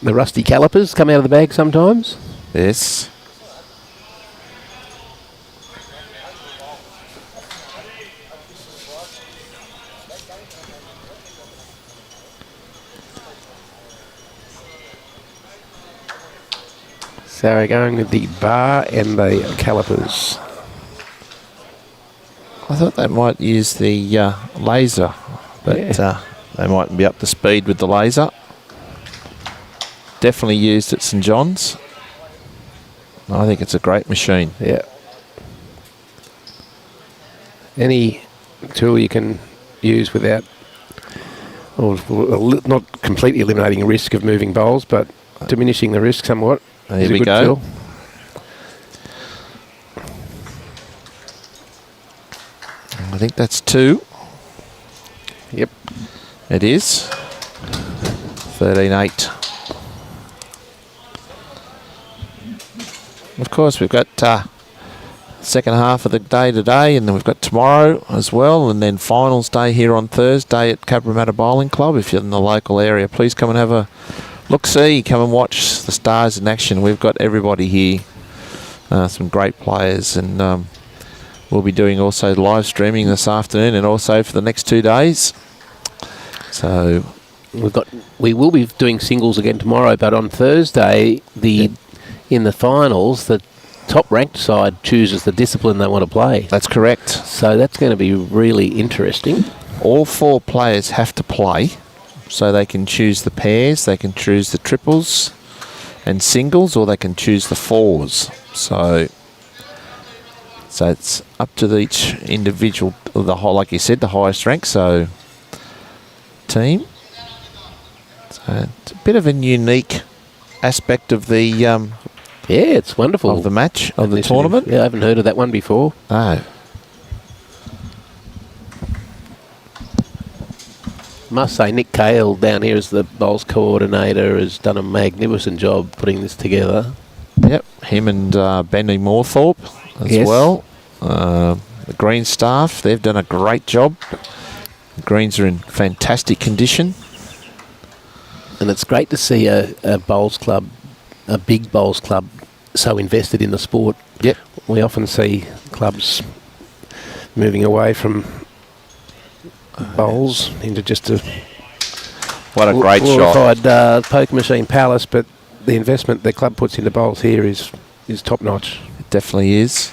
The rusty calipers come out of the bag sometimes. Yes. So we're going with the bar and the calipers. I thought they might use the laser, but they mightn't be up to speed with the laser. Definitely used at St John's. I think it's a great machine. Yeah. Any tool you can use without, or not completely eliminating risk of moving bowls, but diminishing the risk somewhat. There we go. Tool. I think that's 2. Yep. It is. 13-8. Of course, we've got second half of the day today, and then we've got tomorrow as well, and then finals day here on Thursday at Cabramatta Bowling Club. If you're in the local area, please come and have a look-see. Come and watch the stars in action. We've got everybody here, some great players, and we'll be doing also live streaming this afternoon and also for the next 2 days. So we will be doing singles again tomorrow, but on Thursday, in the finals, the top-ranked side chooses the discipline they want to play. That's correct. So that's going to be really interesting. All 4 players have to play, so they can choose the pairs, they can choose the triples and singles, or they can choose the 4s. So it's up to each individual, like you said, the highest rank. So team. So it's a bit of a unique aspect of the it's wonderful. Of the match, of the tournament. Yeah, I haven't heard of that one before. No. Must say, Nick Cale down here as the bowls coordinator has done a magnificent job putting this together. Yep, him and Benny Moorthorpe as well. The green staff, they've done a great job. The greens are in fantastic condition. And it's great to see a bowls club, a big bowls club, so invested in the sport. Yep. We often see clubs moving away from bowls into just a what a great glorified poker machine palace, but the investment the club puts into bowls here is top notch. It definitely is.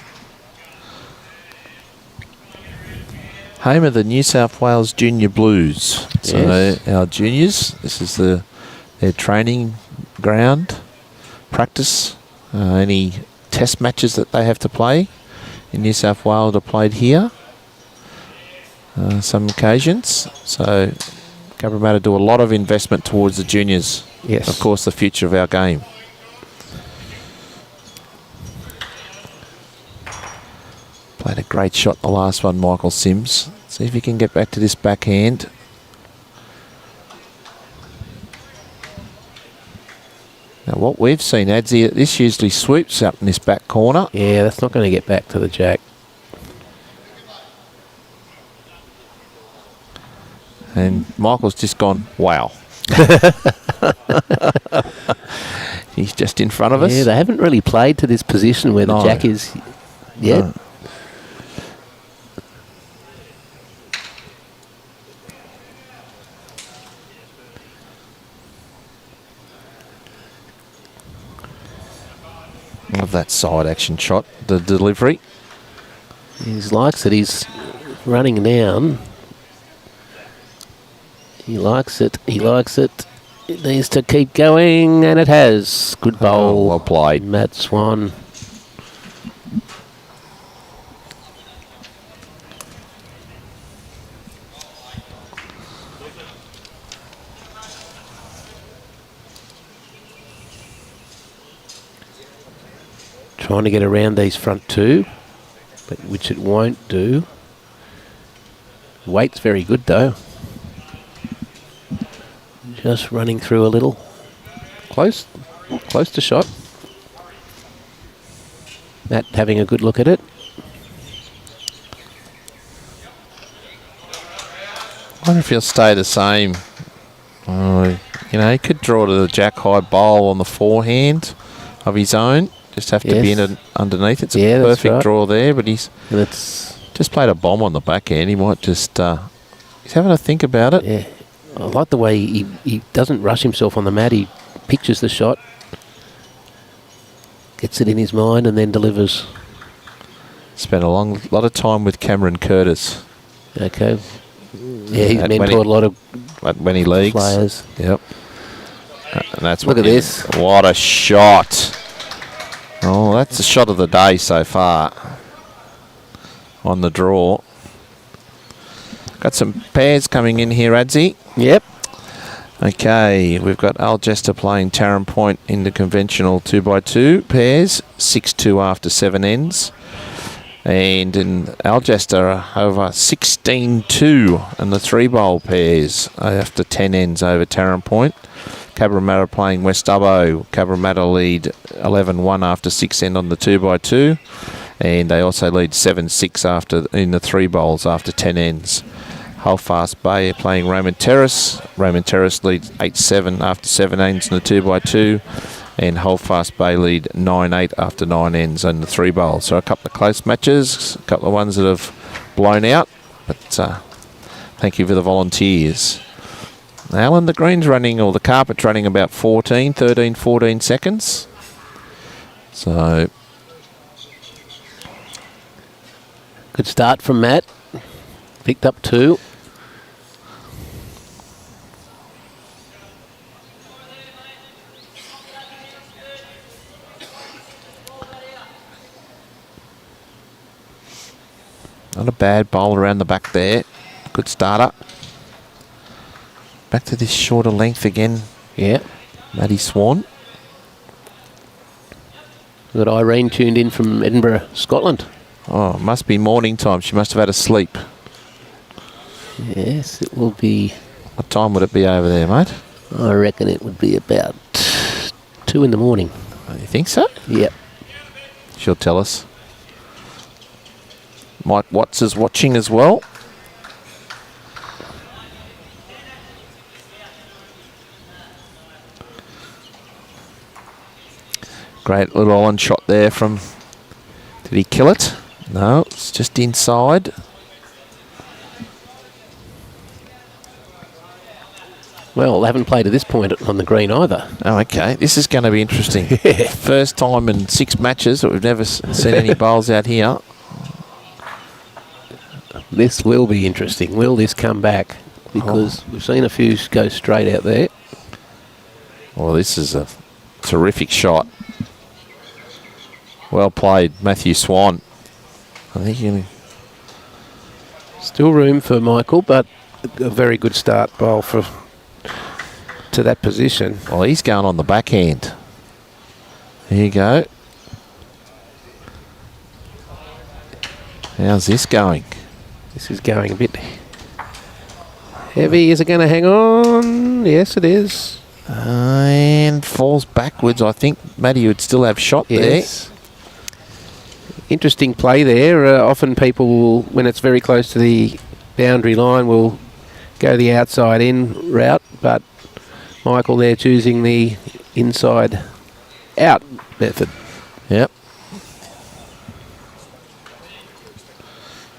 Home of the New South Wales Junior Blues. So our juniors, this is their training ground, practice, any test matches that they have to play in New South Wales are played here. Some occasions. So Cabramatta do a lot of investment towards the juniors. Yes. Of course, the future of our game. Played a great shot the last one, Michael Sims. See if he can get back to this backhand. Now what we've seen, Adzi, this usually swoops up in this back corner. Yeah, that's not going to get back to the jack. And Michael's just gone, wow. He's just in front of us. Yeah, they haven't really played to this position where the jack is yet. No. Love that side action shot, the delivery. He likes it. He's running down. He likes it. He likes it. It needs to keep going, and it has. Good bowl. Well played. Matt Swan. Trying to get around these front two, but which it won't do. Weight's very good though. Just running through a little. Close to shot. Matt having a good look at it. I wonder if he'll stay the same. You know, he could draw to the jack high bowl on the forehand of his own. Just have to be in underneath. It's a perfect draw there, but he's just played a bomb on the backhand. He might just... he's having a think about it. Yeah. I like the way he doesn't rush himself on the mat. He pictures the shot, gets it in his mind, and then delivers. Spent a lot of time with Cameron Curtis. Okay. Yeah, he's mentored a lot of when he leagues. Players. Yep. And that's Look at this. What a shot. Oh, that's the shot of the day so far on the draw. Got some pairs coming in here, Adzi. Yep. Okay, we've got Algester playing Tarrant Point in the conventional 2x2 pairs, 6-2 after 7 ends. And in Algester over 16-2 and the 3-bowl pairs after 10 ends over Tarrant Point. Cabramatta playing West Dubbo. Cabramatta lead 11-1 after 6 end on the 2x2. And they also lead 7-6 after in the 3 bowls after 10 ends. Holdfast Bay are playing Raymond Terrace. Raymond Terrace leads 8-7 after 7 ends in the 2x2. And Holdfast Bay lead 9-8 after 9 ends in the 3 bowls. So a couple of close matches, a couple of ones that have blown out. But thank you for the volunteers. Alan, the green's running, or the carpet's running about 13, 14 seconds. So... good start from Matt. Picked up 2. Not a bad bowl around the back there. Good starter. Back to this shorter length again. Yeah. Maddie Swan. We've got Irene tuned in from Edinburgh, Scotland. Oh, must be morning time. She must have had a sleep. Yes, it will be. What time would it be over there, mate? I reckon it would be about 2 in the morning. Oh, you think so? Yep. She'll tell us. Mike Watts is watching as well. Great little on shot there from... did he kill it? No, it's just inside. Well, they haven't played at this point on the green either. Oh, okay. This is going to be interesting. Yeah. First time in 6 matches that we've never seen any bowls out here. This will be interesting. Will this come back? Because we've seen a few go straight out there. Well, this is a terrific shot. Well played, Matthew Swan. I think you can... Still room for Michael, but a very good start bowl to that position. Well, he's going on the backhand. There you go. How's this going? This is going a bit heavy. Is it going to hang on? Yes, it is. And falls backwards. I think Matty would still have shot there. Interesting play there. Often people will, when it's very close to the boundary line, will go the outside in route, but Michael there choosing the inside out method. Yep.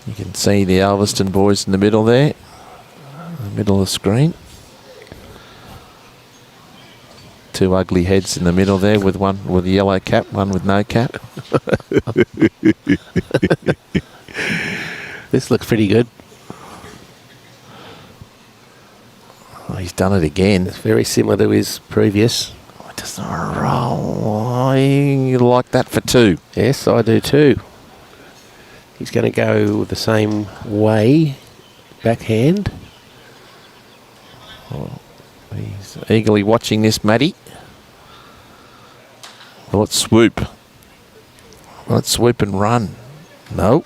You can see the Ulverstone boys in the middle there, in the middle of the screen. 2 ugly heads in the middle there, with one with a yellow cap, one with no cap. This looks pretty good. Oh, he's done it again. It's very similar to his previous. Oh, it does not roll. I like that for 2. Yes, I do too. He's going to go the same way, backhand. Oh, he's eagerly watching this, Matty. Will it swoop? Will it swoop and run? No.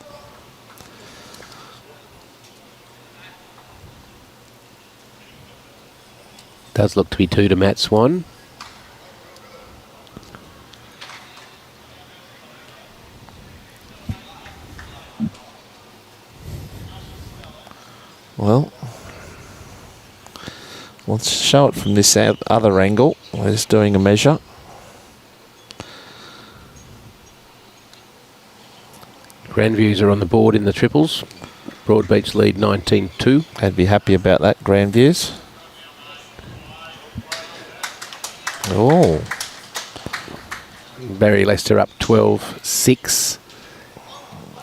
Does look to be 2 to Matt Swan. Well, let's show it from this other angle. We're just doing a measure. Grandviews are on the board in the triples. Broadbeach lead 19-2. I'd be happy about that, Grandviews. Oh. Barry Lester up 12-6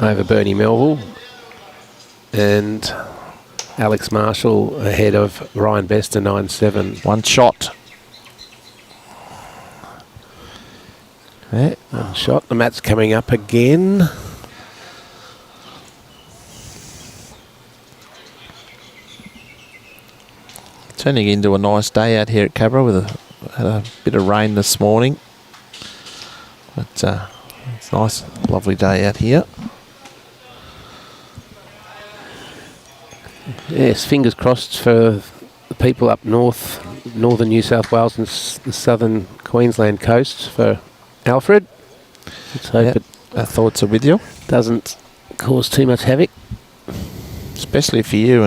over Bernie Melville. And Alex Marshall ahead of Ryan Bester 9-7. One shot. Yeah, one shot. The mat's coming up again. Turning into a nice day out here at Cabra with had a bit of rain this morning. But it's a nice, lovely day out here. Yes, fingers crossed for the people up northern New South Wales and the southern Queensland coast for Alfred. Let's hope Our thoughts are with you. doesn't cause too much havoc. Especially for you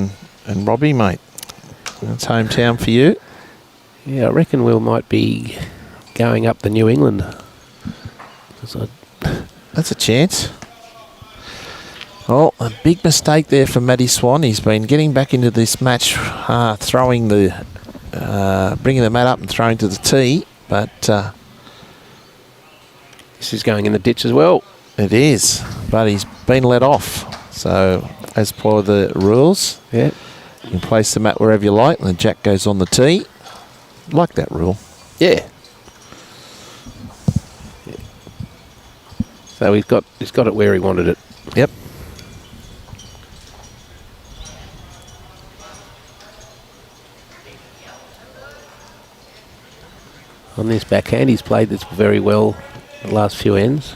and Robbie, mate. It's hometown for you. Yeah, I reckon we might be going up the New England. That's a chance. Oh, a big mistake there for Matty Swan. He's been getting back into this match, bringing the mat up and throwing to the tee, but This is going in the ditch as well. it is. But he's been let off. So, as per the rules, Yeah. you can place the mat wherever you like, and the jack goes on the tee. Like that rule. Yeah. So he's got it where he wanted it. Yep. On this backhand, he's played this very well the last few ends.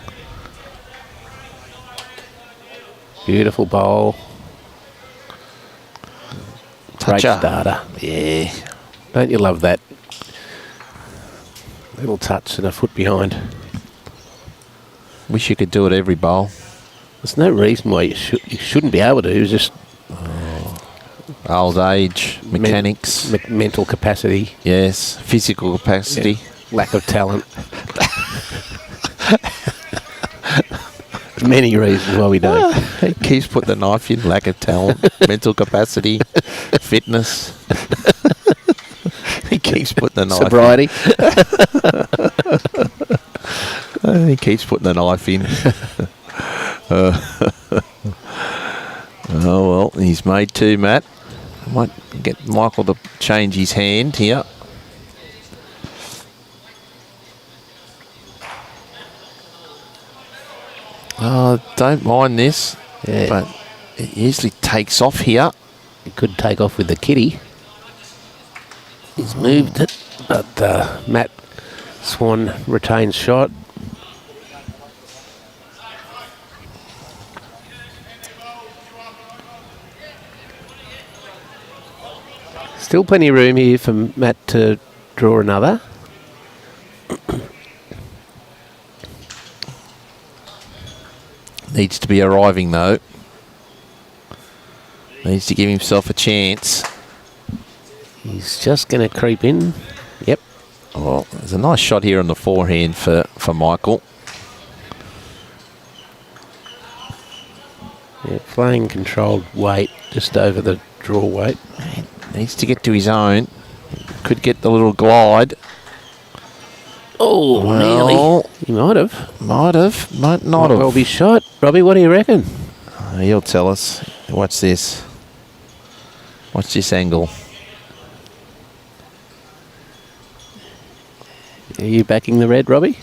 Beautiful bowl. Great Toucher. starter. Yeah. Don't you love that? Little touch and a foot behind. Wish you could do it every bowl. There's no reason why you shouldn't be able to. It's just Old age, mechanics. mental capacity, Yes. Physical capacity. lack of talent. There's many reasons why we don't. He keeps putting the knife in. Lack of talent, mental capacity, fitness. He keeps putting the knife Sobriety. in. He keeps putting the knife in. Oh, well, he's made two, Matt. Might get Michael to change his hand here. Oh, don't mind this, Yeah. but it usually takes off here. It could take off with the kitty. He's moved it, but Matt Swan retains shot. Still plenty of room here for Matt to draw another. Needs to be arriving, though. Needs to give himself a chance. He's just going to creep in. Yep. Oh, there's a nice shot here on the forehand for Michael. Yeah, playing controlled weight just over the draw weight. Needs to get to his own. Could get the little glide. Oh, nearly. Well, He might have. might have, might not Might well have. be shot. Robbie, what do you reckon? He'll tell us. Watch this. Watch this angle. Are you backing the red, Robbie?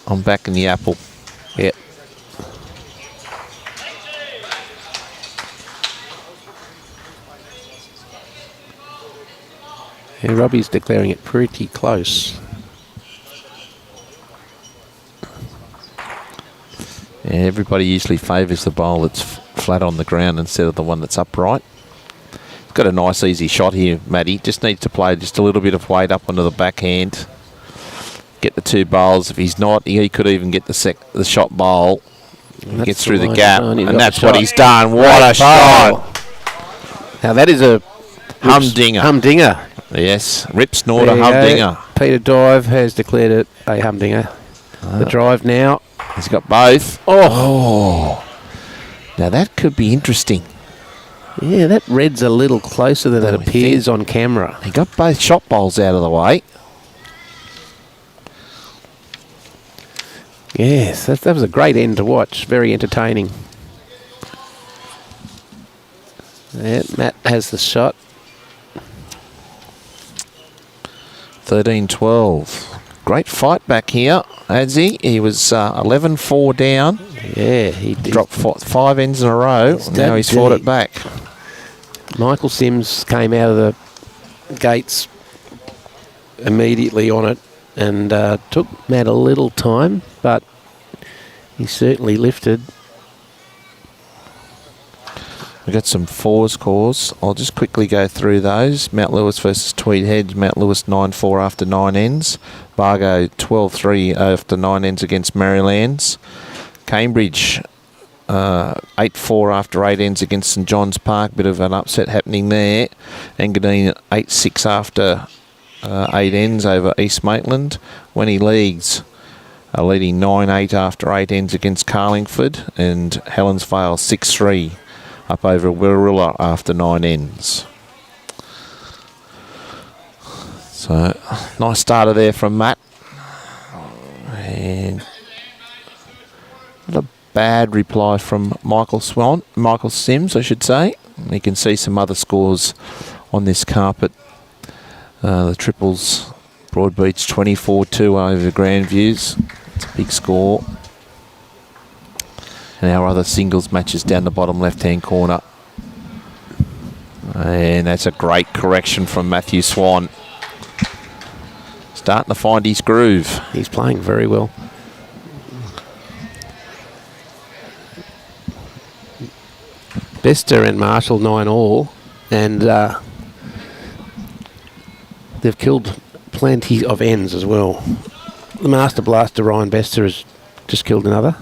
I'm back in the apple. Yep. Yeah, Robbie's declaring it pretty close. Yeah, everybody usually favours the bowl that's flat on the ground instead of the one that's upright. got a nice easy shot here, Matty. Just needs to play just a little bit of weight up onto the backhand. Get the 2 bowls. If he's not, he could even get the shot bowl. He gets through the gap, and that's what he's done. What a shot! Now that is a humdinger. Humdinger. Yes, rip snorter humdinger. Peter Dive has declared it a humdinger. The drive now. He's got both. Oh. Now that could be interesting. Yeah, that red's a little closer than it appears on camera. He got both shot bowls out of the way. Yes, that was a great end to watch. Very entertaining. Yeah, Matt has the shot. 13-12. Great fight back here, Adzi. He was 11-4 down. Yeah, he dropped 5 ends in a row. Now he's fought it back. Michael Sims came out of the gates immediately on it and took Matt a little time, but he certainly lifted. We've got some 4 scores. I'll just quickly go through those. Mount Lewis versus Tweed Heads. Mount Lewis 9-4 after 9 ends. Bargo 12-3 after 9 ends against Marylands. Cambridge 8-4 after 8 ends against St John's Park. Bit of an upset happening there. Engadine 8-6 after 8 ends over East Maitland. Wenny Leagues leading 9-8 after 8 ends against Carlingford. And Helensvale 6-3 up over Wirrilla after 9 ends. So, nice starter there from Matt. And not a bad reply from Michael Sims, I should say. You can see some other scores on this carpet. The triples, Broadbeach 24-2 over Grandviews. It's a big score. And our other singles matches down the bottom left-hand corner. And that's a great correction from Matthew Swan. Starting to find his groove. He's playing very well. Bester and Marshall 9 all, and they've killed plenty of ends as well. The Master Blaster Ryan Bester has just killed another.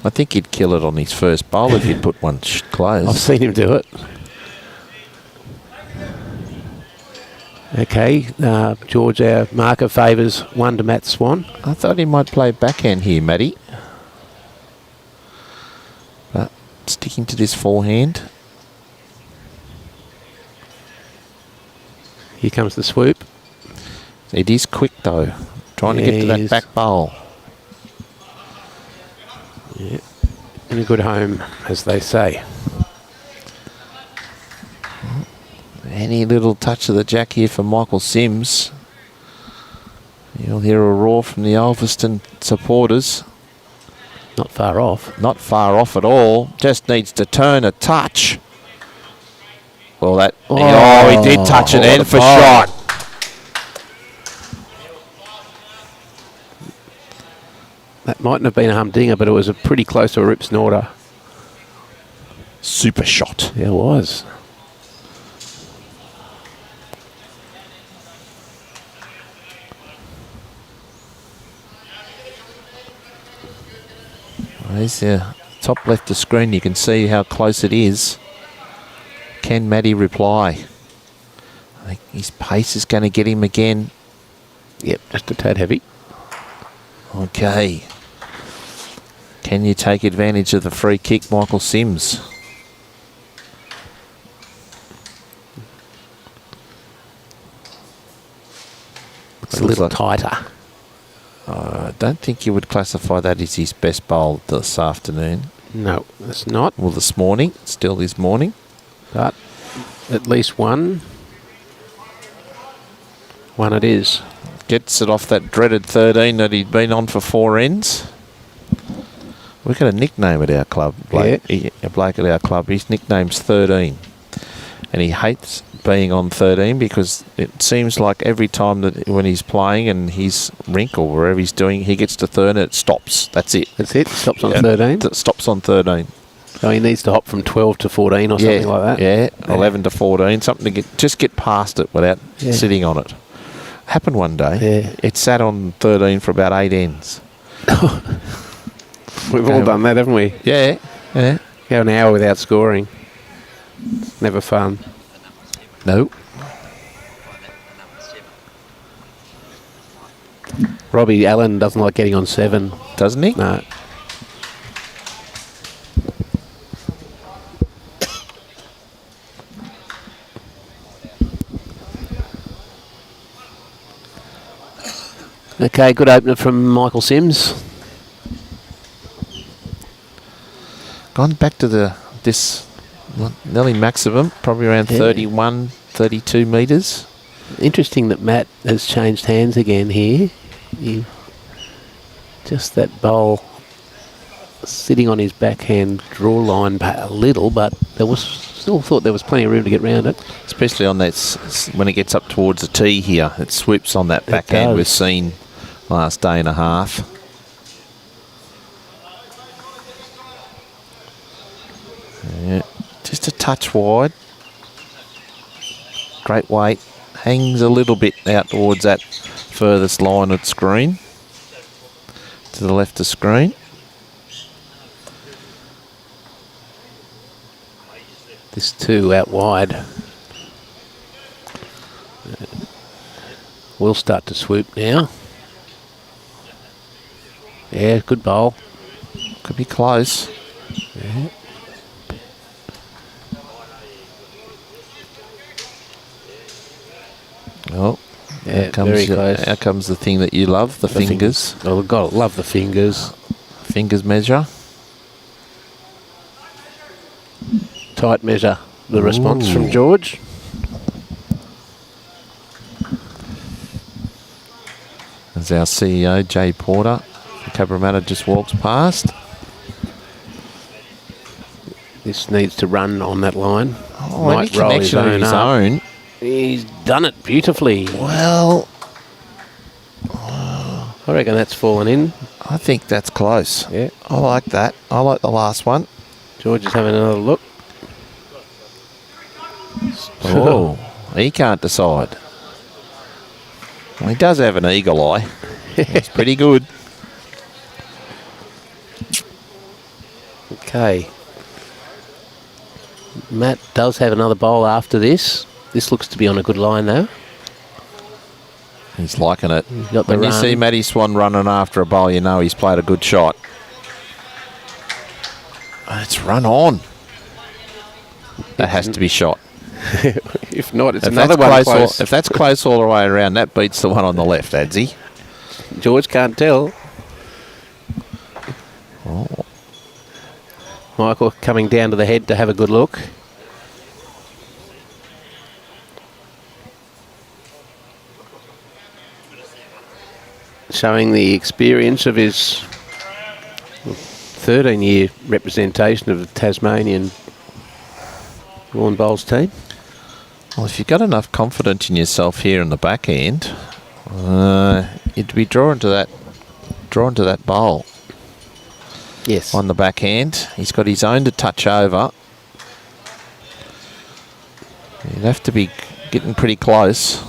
I think he'd kill it on his first bowl if he'd put one close. I've seen him do it. Okay, George, our marker favours 1 to Matt Swan. I thought he might play backhand here, Matty. But sticking to this forehand. Here comes the swoop. It is quick though. Trying to get to that back bowl. Yeah, in a good home, as they say. Any little touch of the jack here for Michael Sims. You'll hear a roar from the Ulverstone supporters. Not far off. Not far off at all. Just needs to turn a touch. Well, that... Oh, he did touch it end for shot. That mightn't have been a humdinger, but it was a pretty close to a rip snorter. Super shot. Yeah, it was. There's the top left of screen. You can see how close it is. Can Matty reply? I think his pace is going to get him again. Yep, just a tad heavy. Okay. Can you take advantage of the free kick, Michael Sims? It's a little tighter. I don't think you would classify that as his best bowl this afternoon. No, it's not. Well, this morning. Still this morning. But at least one. One it is. Gets it off that dreaded 13 that he'd been on for 4 ends. We've got a nickname at our club. Blake, yeah. A Blake at our club. His nickname's 13. And he hates being on 13 because it seems like every time that when he's playing and he's rink or wherever he's doing, he gets to 13 and it stops. That's it. That's it. Stops on 13. It stops on 13. So he needs to hop from 12 to 14 or something like that. Yeah, 11 to 14, something to just get past it without sitting on it. Happened one day. Yeah. It sat on 13 for about 8 ends. We've all done that, haven't we? Yeah, yeah. Go an hour without scoring. Never fun. No. Robbie Allen doesn't like getting on 7. Doesn't he? No. Okay, good opener from Michael Sims. Gone back to this nearly maximum, probably around 31, 32 metres. Interesting that Matt has changed hands again here. Just that bowl sitting on his backhand draw line a little, but still thought there was plenty of room to get round it. Especially on that, when it gets up towards the tee here, it swoops on that backhand we've seen last day and a half. Yeah, just a touch wide. Great weight. Hangs a little bit out towards that furthest line of screen. To the left of screen. This 2 out wide. We'll start to swoop now. Yeah, good bowl. Could be close. Yeah. Oh, yeah, very close. Out comes the thing that you love, the fingers. Oh, we've got to love the fingers. Fingers measure. Tight measure. The response from George. As our CEO, Jay Porter, Cabramatta just walks past. This needs to run on that line. Oh, any connection of his own. He's done it beautifully. Well, I reckon that's fallen in. I think that's close. Yeah. I like that. I like the last one. George is having another look. Oh, he can't decide. Well, he does have an eagle eye. It's pretty good. Okay. Matt does have another bowl after this. This looks to be on a good line though. He's liking it. Got the when you run. see Matty Swan running after a bowl, you know he's played a good shot. It's run on. That has to be shot. If not, it's If another that's one close close. if that's close all the way around, that beats the one on the left, Adsy. George can't tell. Oh. Michael coming down to the head to have a good look. Showing the experience of his 13-year representation of the Tasmanian lawn bowls team. Well, if you've got enough confidence in yourself here in the back end, you'd be drawn to that bowl. Yes. On the backhand. He's got his own to touch over. You'd have to be getting pretty close.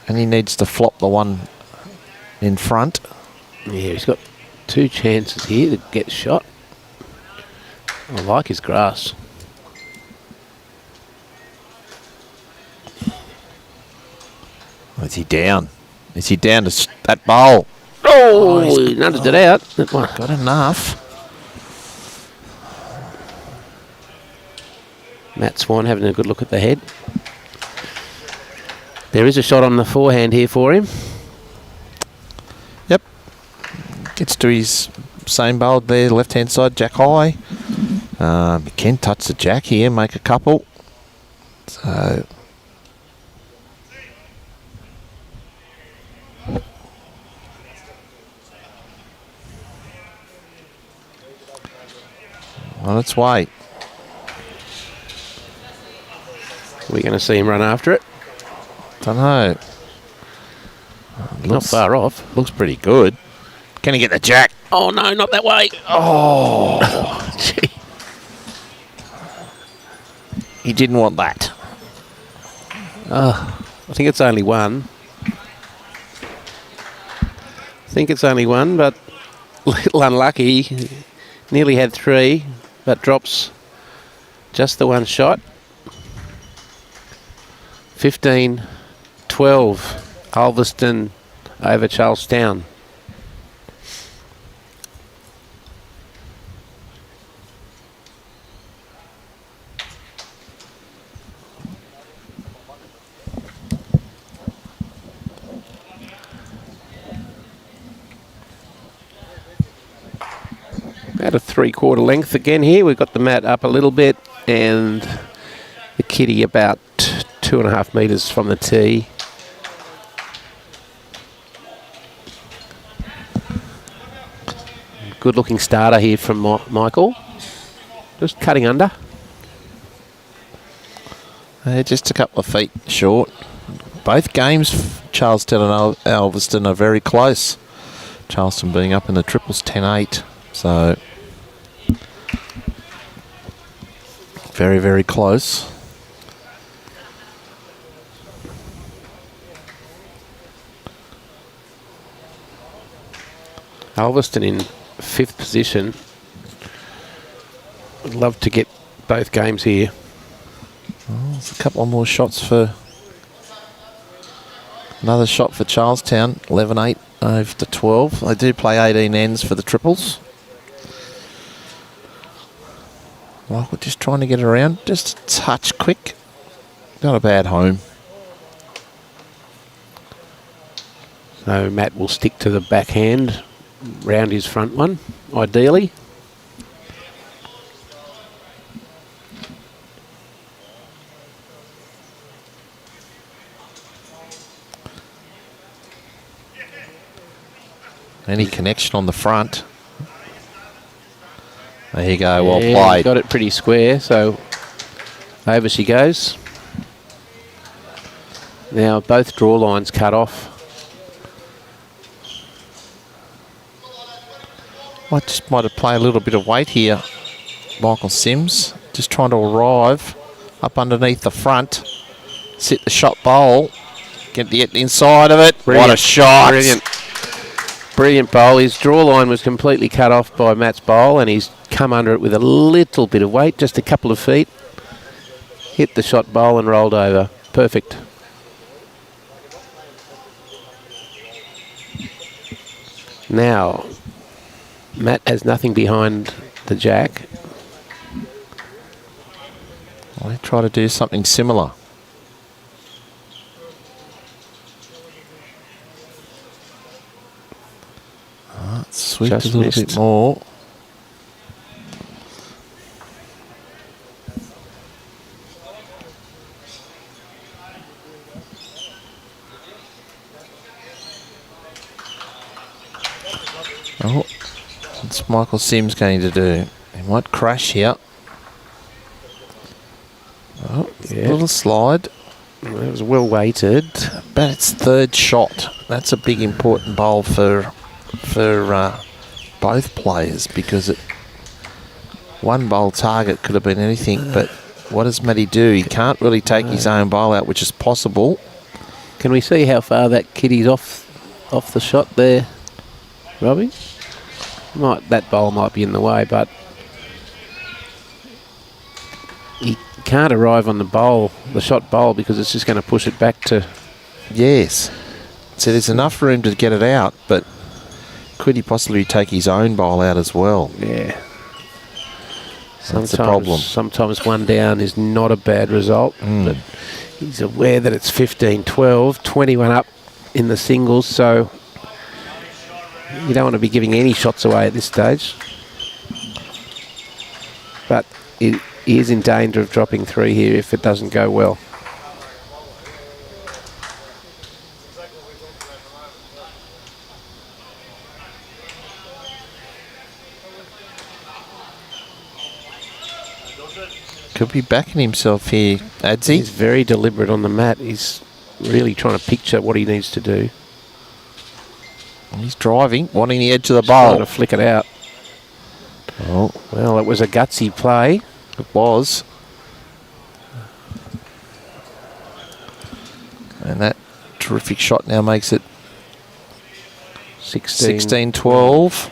And he needs to flop the one in front. Yeah, he's got 2 chances here to get shot. I like his grass. Is he down? Is he down to that bowl? Oh, he nudged it out. That one. Got enough. Matt Swan having a good look at the head. There is a shot on the forehand here for him. Yep. Gets to his same bowl there, left-hand side, jack high. He can touch the jack here, make a couple. So... on its way. We're going to see him run after it. Don't know. Not far off. Looks pretty good. Can he get the jack? Oh, no, not that way. Oh. Gee. He didn't want that. I think it's only one. But a little unlucky. Nearly had three, but drops just the one shot. 15-12, Ulverstone over Charlestown. About a 3/4 length again here. We've got the mat up a little bit and the kitty about 2.5 metres from the tee. Good looking starter here from Michael. Just cutting under. Just a couple of feet short. Both games, Charlestown and Ulverstone, are very close. Charlestown being up in the triples 10-8. So, very, very close. Ulverstone in 5th position. Would love to get both games here. Well, there's a couple more shots for... Another shot for Charlestown. 11-8 over to 12. They do play 18 ends for the triples. Well, we're just trying to get it around. Just a touch quick. Not a bad home. So Matt will stick to the backhand round his front one, ideally. Any connection on the front. There you go, well Yeah, played. got it pretty square, so over she goes. Now both draw lines cut off. I just might have played a little bit of weight here, Michael Sims. Just trying to arrive up underneath the front, sit the shot bowl, get the inside of it. Brilliant. What a shot. Brilliant bowl. His draw line was completely cut off by Matt's bowl and he's come under it with a little bit of weight, just a couple of feet. Hit the shot bowl and rolled over. Perfect. Now, Matt has nothing behind the jack. I try to do something similar. Sweep Just a little missed. bit more. Oh, what's Michael Sims going to do? He might crash here. Oh, Yeah. a little slide. It was well weighted. But it's third shot. That's a big important bowl for both players because one bowl target could have been anything. But what does Matty do? He can't really take his own bowl out, which is possible. Can we see how far that kitty's off the shot there, Robbie? That bowl might be in the way, but he can't arrive on the shot bowl, because it's just going to push it back to... Yes. So there's enough room to get it out, but could he possibly take his own bowl out as well? Yeah. That's the problem. Sometimes one down is not a bad result, but he's aware that it's 15-12, 21 up in the singles, so you don't want to be giving any shots away at this stage. But he is in danger of dropping 3 here if it doesn't go well. Could be backing himself here, Adzi. He's very deliberate on the mat. He's really trying to picture what he needs to do. He's driving, wanting the edge of the Trying bowl. to flick it out. Oh, Well, it was a gutsy play. it was. And that terrific shot now makes it 16-12.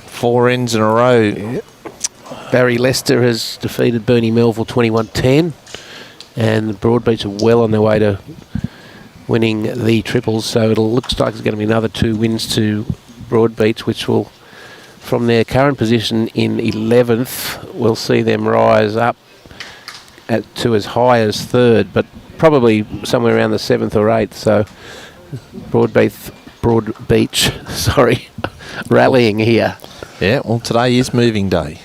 4 ends in a row. Yeah. Barry Lester has defeated Bernie Melville 21-10. And the Broadbeach are well on their way to winning the triples. So it looks like it's going to be another 2 wins to Broadbeach, which will, from their current position in 11th, will see them rise up to as high as 3rd, but probably somewhere around the 7th or 8th. So Broadbeach, sorry, rallying here. Yeah, well, today is moving day.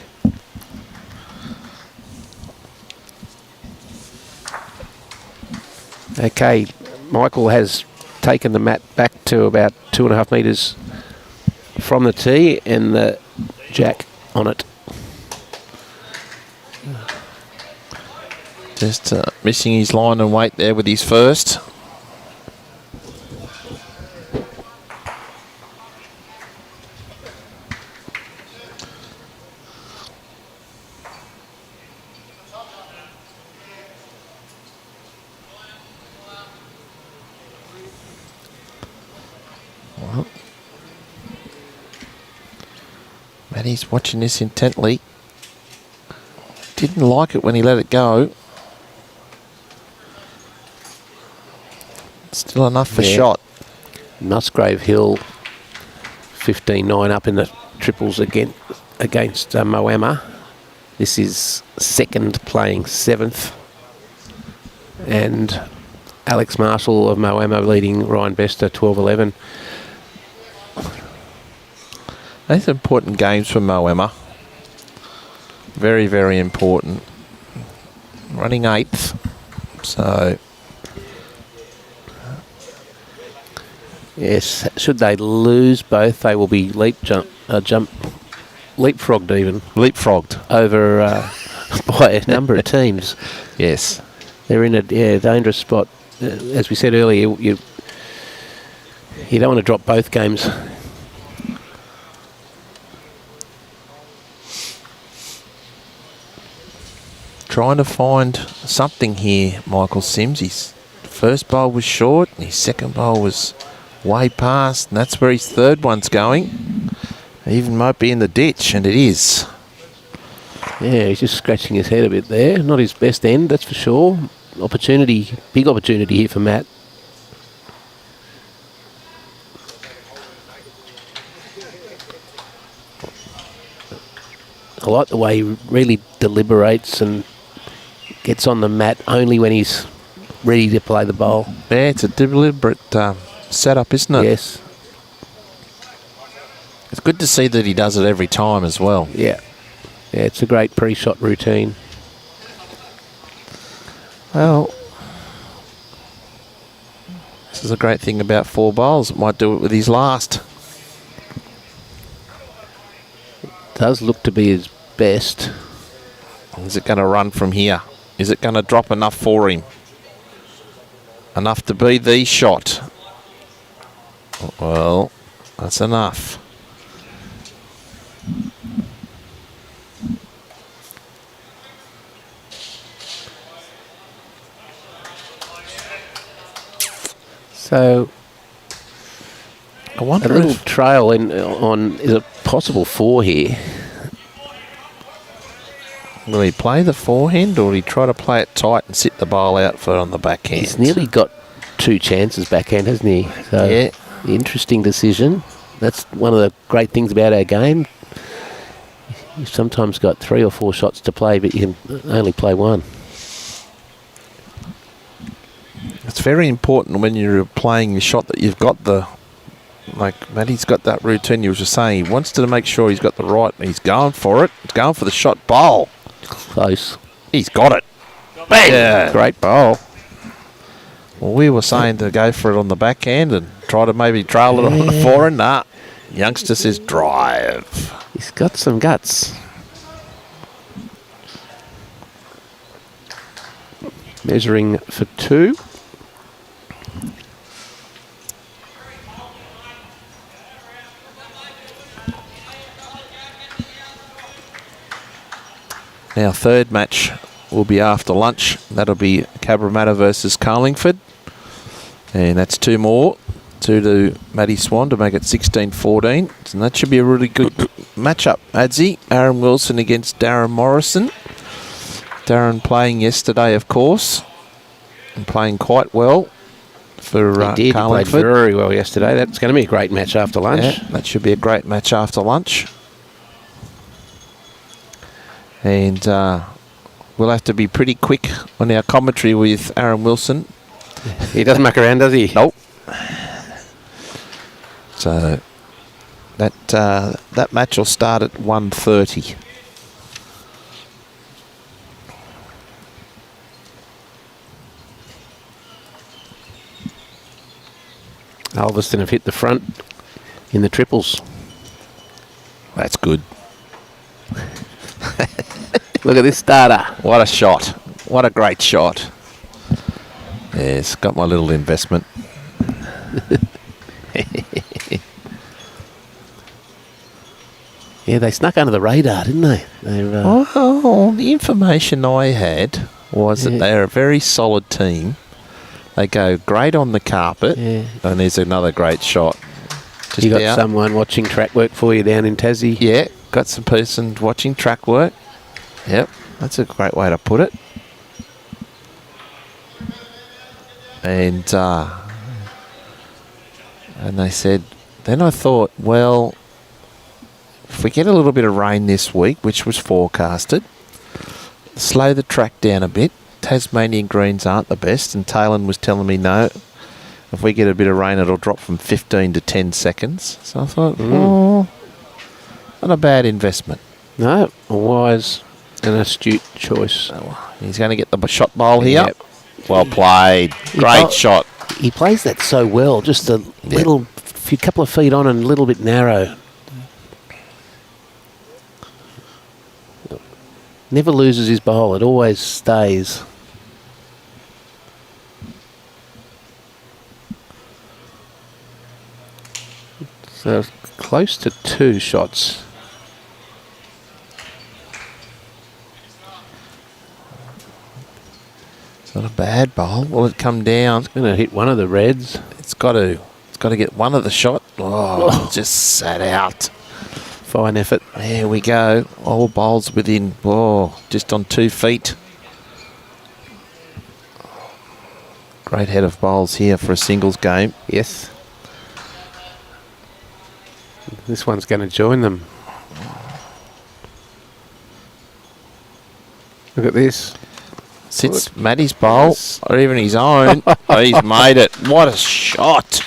Okay, Michael has taken the mat back to about 2.5 metres from the tee and the jack on it. Just missing his line and weight there with his first. Well, Matty's watching this intently. Didn't like it when he let it go. Still enough for shot. Musgrave Hill 15-9 up in the triples against Moama. This is 2nd playing 7th. And Alex Marshall of Moama leading Ryan Bester 12-11. These are important games for Moama. Very, very important. Running 8th. So... yes, should they lose both, they will be leapfrogged even. Leapfrogged. Over by a number of teams. Yes. They're in a dangerous spot. As we said earlier, you don't want to drop both games. Trying to find something here, Michael Sims. His first bowl was short, and his second bowl was way past, and that's where his third one's going. Even might be in the ditch, and it is. Yeah, he's just scratching his head a bit there. Not his best end, that's for sure. Big opportunity here for Matt. I like the way he really deliberates and gets on the mat only when he's ready to play the bowl. Yeah, it's a deliberate setup, isn't it? Yes. It's good to see that he does it every time as well. Yeah. Yeah, it's a great pre-shot routine. Well, this is a great thing about 4 bowls. It might do it with his last. Does look to be his best. Is it going to run from here? Is it going to drop enough for him? Enough to be the shot? Well, that's enough. So I wonder a little if trail on is a possible 4 here. will he play the forehand or will he try to play it tight and sit the bowl out for on the backhand? He's nearly got 2 chances backhand, hasn't he? So Yeah. interesting decision. That's one of the great things about our game. You've sometimes got 3 or 4 shots to play, but you can only play one. It's very important when you're playing the shot that you've got the, like Matty's got that routine you were just saying. He wants to make sure he's got the right, he's going for it. He's going for the shot bowl. Close. He's got it. Bang! Yeah. Great bowl. Well, we were saying to go for it on the backhand and try to maybe trail it on the forehand. Nah, youngster says drive. He's got some guts. Measuring for 2. Our third match will be after lunch. That'll be Cabramatta versus Carlingford. And that's 2 more. 2 to Matty Swan to make it 16-14. And that should be a really good matchup. Adzi, Aaron Wilson against Darren Morrison. Darren playing yesterday, of course, and playing quite well for He did. He played Carlingford. very well yesterday. That's going to be a great match after lunch. Yeah, that should be a great match after lunch. And we'll have to be pretty quick on our commentary with Aaron Wilson. He doesn't muck around, does he? Nope. So that match will start at 1:30. Ulverstone have hit the front in the triples. That's good. Look at this starter. What a shot. What a great shot. Yes, got my little investment. Yeah, they snuck under the radar, didn't they? Oh, the information I had was that they're a very solid team. They go great on the carpet, and there's another great shot. You got someone watching track work for you down in Tassie? Yeah, got some person watching track work. Yep, that's a great way to put it. And they said, then I thought, well, if we get a little bit of rain this week, which was forecasted, slow the track down a bit. Tasmanian greens aren't the best, and Talon was telling me, no, if we get a bit of rain, it'll drop from 15 to 10 seconds. So I thought, not a bad investment. No, a wise and astute choice. He's going to get the shot bowl here. Yep. Well played. Great shot. He plays that so well, just a little, few couple of feet on and a little bit narrow. Never loses his bowl, it always stays. So close to 2 shots. It's not a bad bowl. Will it come down? It's going to hit one of the reds. It's got to get one of the shot. Oh, just sat out. Fine effort. There we go. All bowls within, just on 2 feet. Great head of bowls here for a singles game. Yes. This one's going to join them. Look at this. Sits Matty's bowl, or even his own. He's made it. What a shot.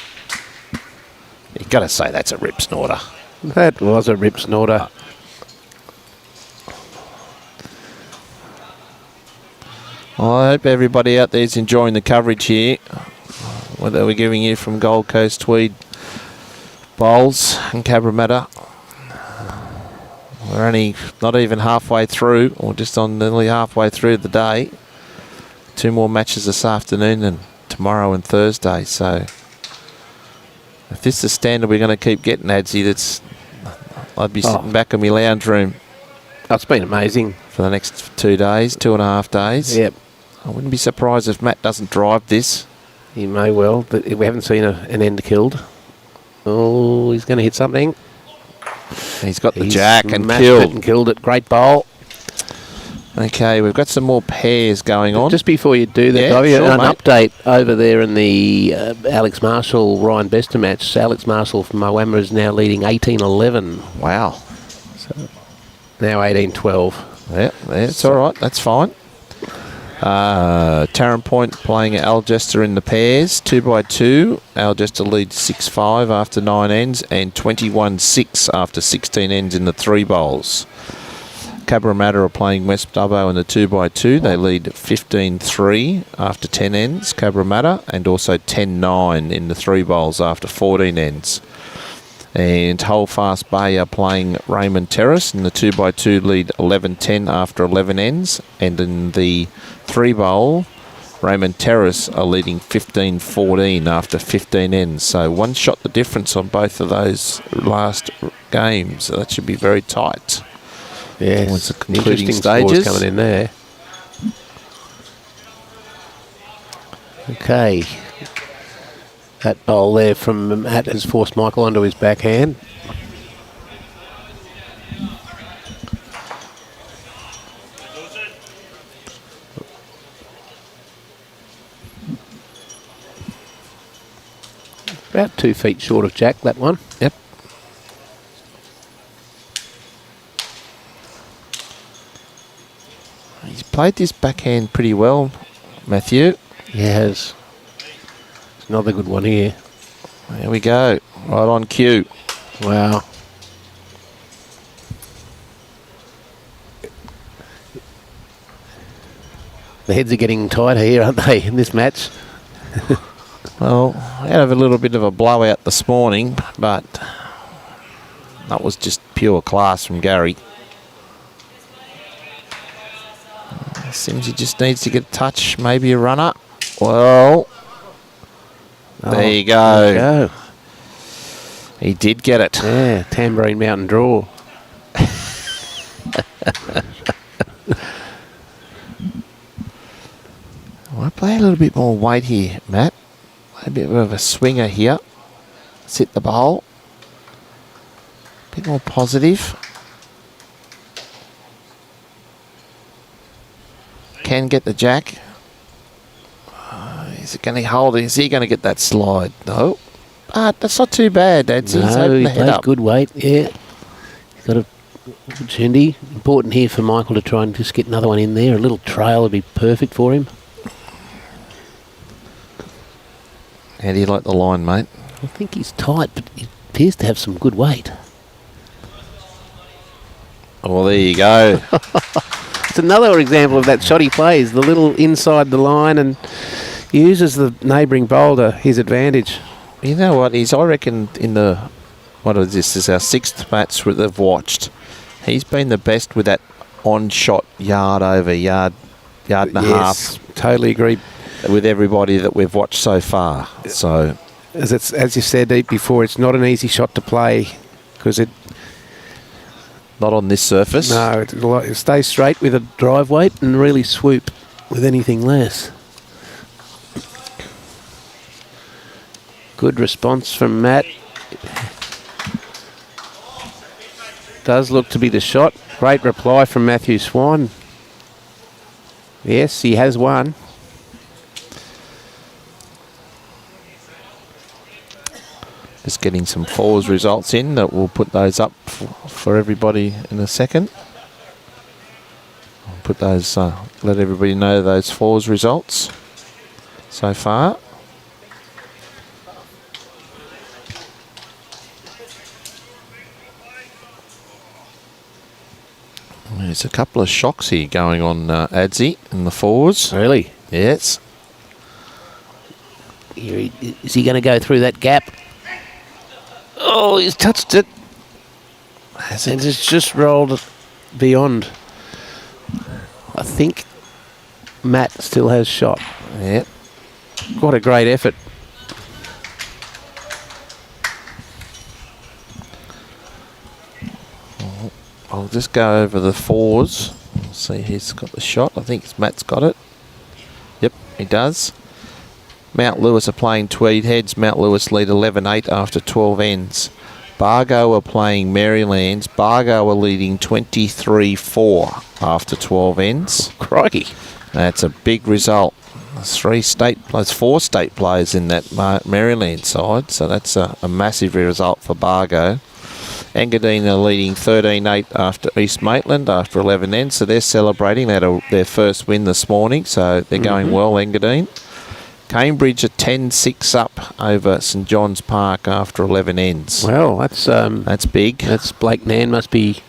You've got to say that's a rip snorter. That was a rip snorter. Well, I hope everybody out there is enjoying the coverage here. What are we giving you from Gold Coast Tweed Bowls and Cabramatta? We're only not even halfway through, or just on nearly halfway through the day. 2 more matches this afternoon and tomorrow and Thursday. So if this is the standard we're going to keep getting, Adzi, I'd be sitting back in my lounge room. It's been amazing. For the next 2 days, 2.5 days. Yep. I wouldn't be surprised if Matt doesn't drive this. He may well, but we haven't seen an end killed. Oh, he's going to hit something. He's got the jack and killed. And killed it. Great bowl. Okay, we've got some more pairs going on. Just before you do that, an update over there in the Alex Marshall-Ryan Bester match. Alex Marshall from Moama is now leading 18-11. Wow. So now 18-12. Yeah, it's all right. That's fine. Tarrant Point playing Algester in the pairs, 2x2. Algester leads 6-5 after 9 ends and 21-6 after 16 ends in the 3 bowls. Cabramatta are playing West Dubbo in the 2x2. They lead 15-3 after 10 ends, Cabramatta, and also 10-9 in the 3 bowls after 14 ends. And Holdfast Bay are playing Raymond Terrace in the 2x2, lead 11-10 after 11 ends. And in the 3 bowl, Raymond Terrace are leading 15-14 after 15 ends. So 1 shot the difference on both of those last games. So that should be very tight. Yes, towards the concluding interesting scores stages. coming in there. Okay. That bowl there from Matt has forced Michael onto his backhand. About 2 feet short of Jack, that one. Yep. He's played this backhand pretty well, Matthew. He has. It's another good one here. There we go. Right on cue. Wow. The heads are getting tighter here, aren't they, in this match? Well, I had a little bit of a blowout this morning, but that was just pure class from Gary. Seems he just needs to get a touch, maybe a runner. Well, there you go. There you go. He did get it. Yeah, Tambourine Mountain draw. I want to play a little bit more weight here, Matt. A bit of a swinger here. Sit the bowl. A bit more positive. Can get the jack. Is it going to hold? Is he going to get that slide? No. But that's not too bad. He's No, opened he the head plays up. good weight, yeah. He's got a good shindy. Important here for Michael to try and just get another one in there. A little trail would be perfect for him. How do you like the line, mate? I think he's tight, but he appears to have some good weight. Oh, there you go. It's another example of that shot he plays, the little inside the line, and uses the neighbouring boulder his advantage. You know what? I reckon in the, what is this? This is our 6th match that they've watched. He's been the best with that on-shot yard over yard and a half. Totally agree. With everybody that we've watched so far. So, as you said before, it's not an easy shot to play because it. Not on this surface. No, it stays straight with a drive weight and really swoop with anything less. Good response from Matt. Does look to be the shot. Great reply from Matthew Swan. Yes, he has won. Just getting some fours results in that we'll put those up for everybody in a second. I'll put those, let everybody know those fours results so far. There's a couple of shocks here going on, Adzi, in the fours. Really? Yes. Is he going to go through that gap? Oh, he's touched it. And it's just rolled beyond. I think Matt still has shot. Yep. What a great effort. I'll just go over the fours. See, he's got the shot. I think Matt's got it. Yep, he does. Mount Lewis are playing Tweed heads. Mount Lewis lead 11-8 after 12 ends. Bargo are playing Marylands. Bargo are leading 23-4 after 12 ends. Crikey. That's a big result. There's 4 state players in that Maryland side, so that's a massive result for Bargo. Engadine are leading 13-8 after East Maitland after 11 ends, so they're celebrating. They had their first win this morning, so they're going well, Engadine. Cambridge are 10-6 up over St John's Park after 11 ends. Well, that's big. That's Blake Nan must be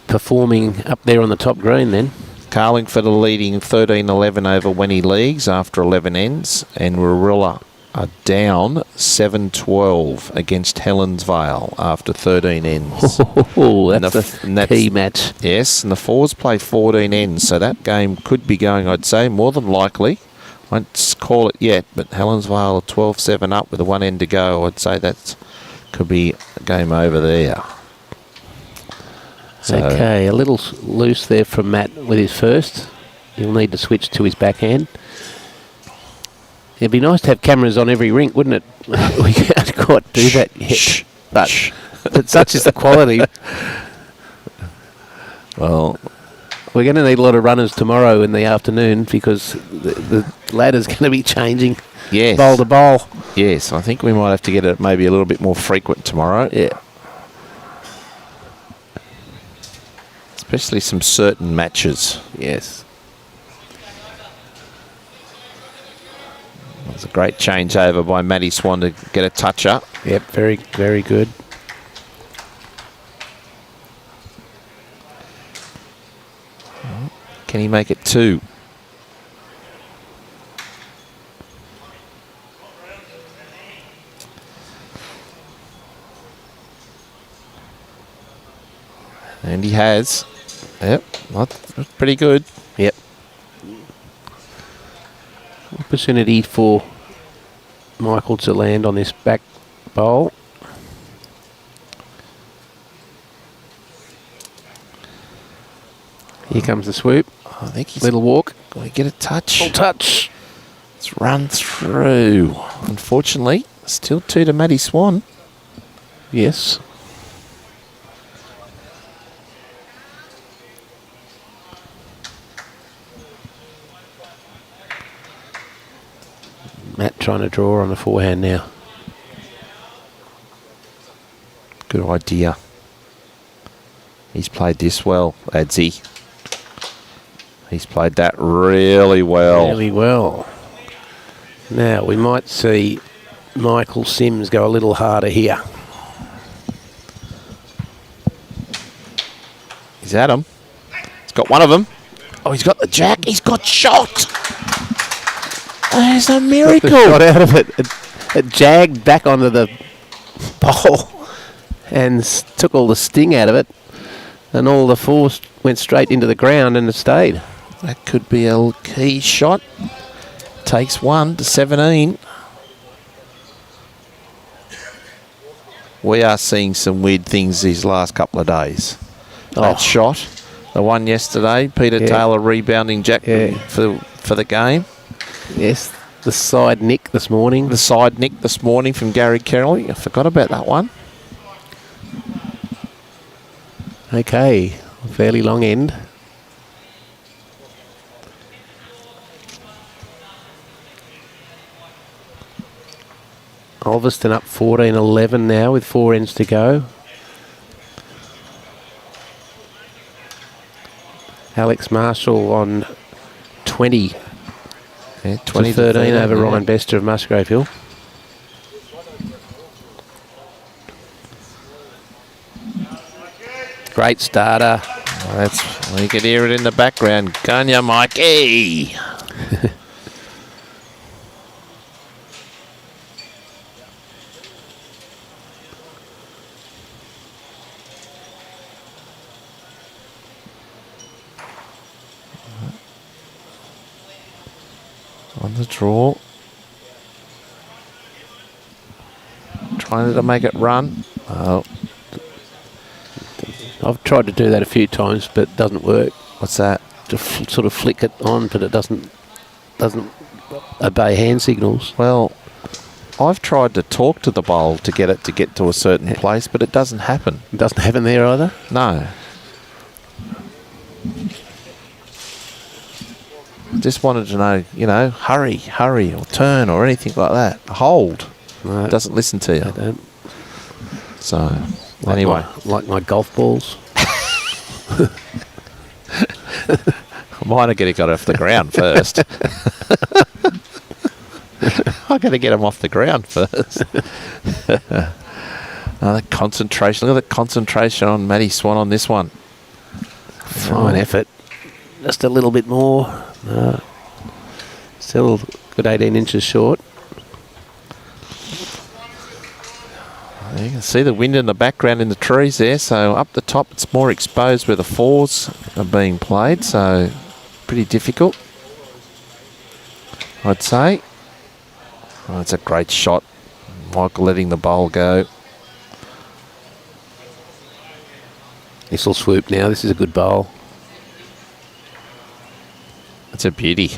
performing up there on the top green then. Carlingford are leading 13-11 over Wenny Leagues after 11 ends, and Warilla are down 7-12 against Helensvale after 13 ends. Oh, that's the key match. Yes, and the fours play 14 ends, so that game could be going, I'd say, more than likely. Won't call it yet, but Helensvale are 12-7 up with a 1 end to go. I'd say that could be a game over there. So Okay, a little loose there from Matt with his first. He'll need to switch to his backhand. It'd be nice to have cameras on every rink, wouldn't it? We can't quite do that yet. But such is the quality. Well, we're going to need a lot of runners tomorrow in the afternoon because the ladder's going to be changing bowl to bowl. Yes, I think we might have to get it maybe a little bit more frequent tomorrow. Yeah. Especially some certain matches. Yes. It was a great changeover by Matty Swan to get a touch up. Yep, very, very good. Can he make it 2? And he has. Yep, that's pretty good. Yep. Opportunity for Michael to land on this back bowl. Here comes the swoop. I think he's little walk. going to get a touch. Full touch. It's run through. Unfortunately, still 2 to Matty Swan. Yes. Matt trying to draw on the forehand now. Good idea. He's played this well, Adsy. He's played that really well. Really well. Now, we might see Michael Sims go a little harder here. He's at him. He's got one of them. Oh, he's got the jack. He's got shot. There's a miracle. Got out of it. It jagged back onto the bowl and took all the sting out of it. And all the force went straight into the ground and it stayed. That could be a key shot. Takes 1 to 17. We are seeing some weird things these last couple of days. That shot, the one yesterday, Peter Taylor rebounding Jack for the game. Yes, the side nick this morning. The side nick this morning from Gary Carroll. I forgot about that one. Okay, fairly long end. Ulverstone up 14-11 now with 4 ends to go. Alex Marshall on 20. Yeah, 20 to 13 over Ryan Bester of Musgrave Hill. Great starter. You can hear it in the background. Gunya Mikey. On the draw. Trying to make it run. Oh. I've tried to do that a few times, but it doesn't work. What's that? To sort of flick it on, but it doesn't obey hand signals. Well, I've tried to talk to the bowl to get it to get to a certain place, but it doesn't happen. It doesn't happen there either? No. Just wanted to know, you know, hurry, or turn, or anything like that. Hold. No, it doesn't listen to you. I don't. So, anyway. Like my golf balls. Mine are getting got off the ground first. I got to get them off the ground first. The concentration. Look at the concentration on Matty Swan on this one. Fine effort. Just a little bit more. Still good 18 inches short. You can see the wind in the background in the trees there. So up the top it's more exposed where the 4s are being played. So pretty difficult, I'd say. Oh, it's a great shot. Michael letting the bowl go. This will swoop now. This is a good bowl. It's a beauty.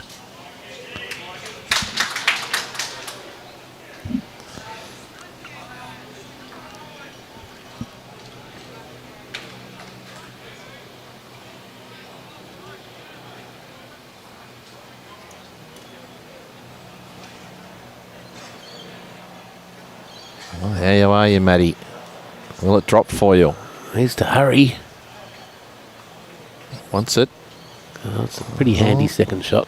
Well, how are you, Matty? Will it drop for you? Needs to hurry. Wants it. Oh, it's a pretty handy second shot.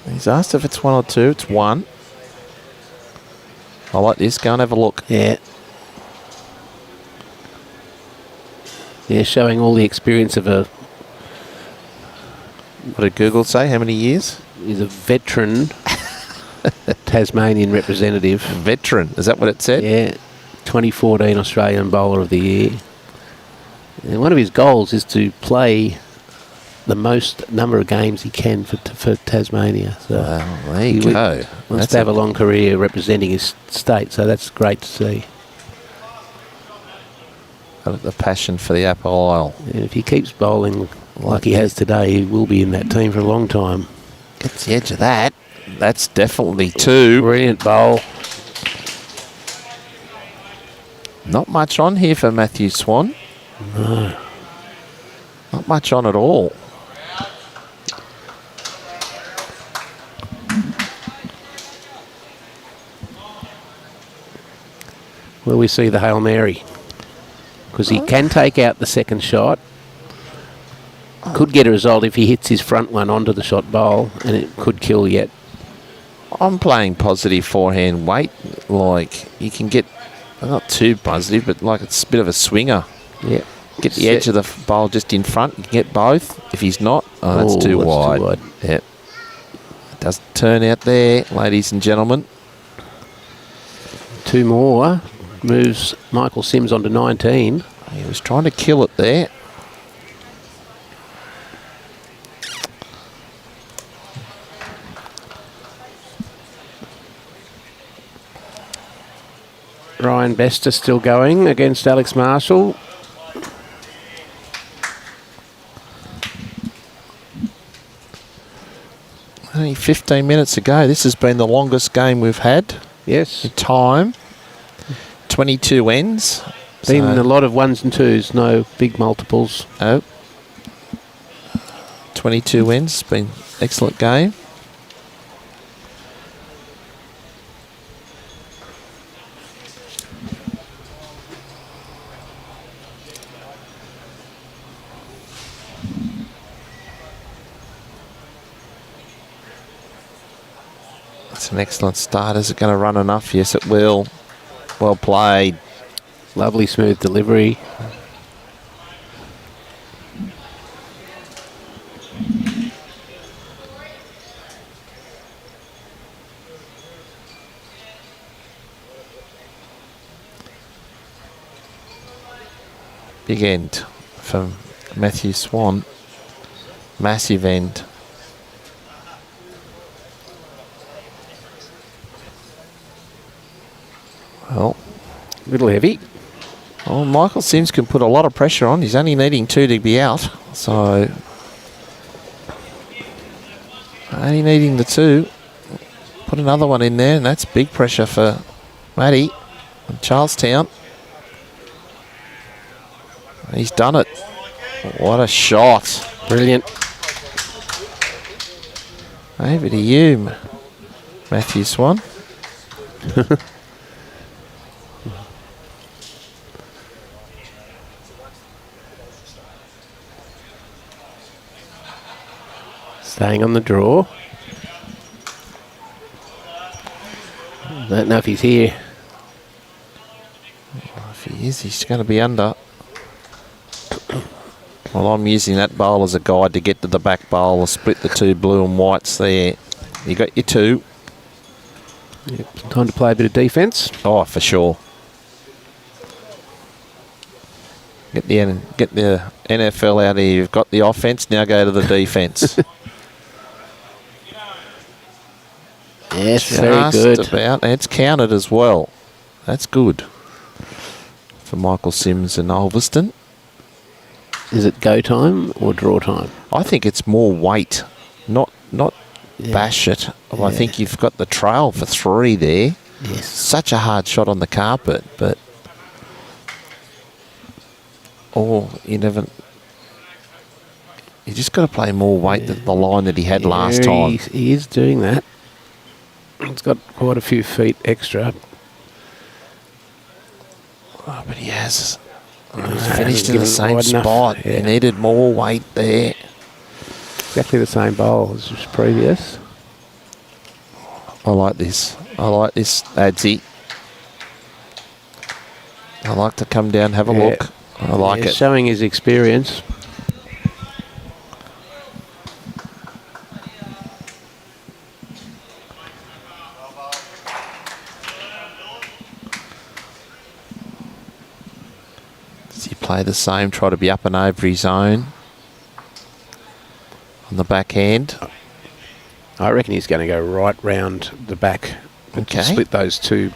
He's asked if it's 1 or 2. It's 1. I like this. Go and have a look. Yeah. Yeah, showing all the experience of a... What did Google say? How many years? He's a veteran Tasmanian representative. Veteran. Is that what it said? Yeah. 2014 Australian Bowler of the Year. And one of his goals is to play the most number of games he can for Tasmania. So well, there you go. Wants to have a long career representing his state, so that's great to see. Got the passion for the Apple Isle. And if he keeps bowling like he has today, he will be in that team for a long time. Gets the edge of that. That's definitely 2. Brilliant bowl. Not much on here for Matthew Swan. No. Not much on at all. Will we see the Hail Mary? Because he can take out the second shot. Could get a result if he hits his front one onto the shot bowl, and it could kill yet. I'm playing positive forehand weight. Like, you can get, not too positive, but like it's a bit of a swinger. Yeah. Get the edge of the bowl just in front. You can get both. If he's not, that's too wide. Yep. It doesn't turn out there, ladies and gentlemen. 2 more. Moves Michael Sims onto 19. He was trying to kill it there. Ryan Bester still going against Alex Marshall. Only 15 minutes ago. This has been the longest game we've had. Yes. Time. 22 ends. Been a lot of 1s and 2s, no big multiples. Oh. 22 ends. Been excellent game. That's an excellent start. Is it going to run enough? Yes, it will. Well played. Lovely smooth delivery. Big end from Matthew Swan. Massive end. Well, A little heavy. well, Michael Sims can put a lot of pressure on. He's only needing 2 to be out. So, only needing the 2. Put another one in there, and that's big pressure for Matty and Charlestown. He's done it. What a shot. Brilliant. Over to you, Matthew Swan. Staying on the draw. Don't know if he's here. If he is, he's going to be under. Well, I'm using that bowl as a guide to get to the back bowl. I'll split the 2 blue and whites there. You got your 2. Yep. Time to play a bit of defence. Oh, for sure. Get the NFL out here. You've got the offence, now go to the defence. Yes, very good. And it's counted as well. That's good. for Michael Sims and Ulverstone. Is it go time or draw time? I think it's more weight, not bash it. Well, I think you've got the trail for 3 there. Yes. Such a hard shot on the carpet, but you never. You just got to play more weight than the line that he had last time. He is doing that. It's got quite a few feet extra. Oh, but he has. He's finished in the same spot. Yeah. He needed more weight there. Exactly the same bowl as just previous. I like this. Adsy. I like to come down, have a look. I like it. Showing his experience. Does he play the same, try to be up and over his own on the backhand? I reckon he's going to go right round the back. Okay. Split those 2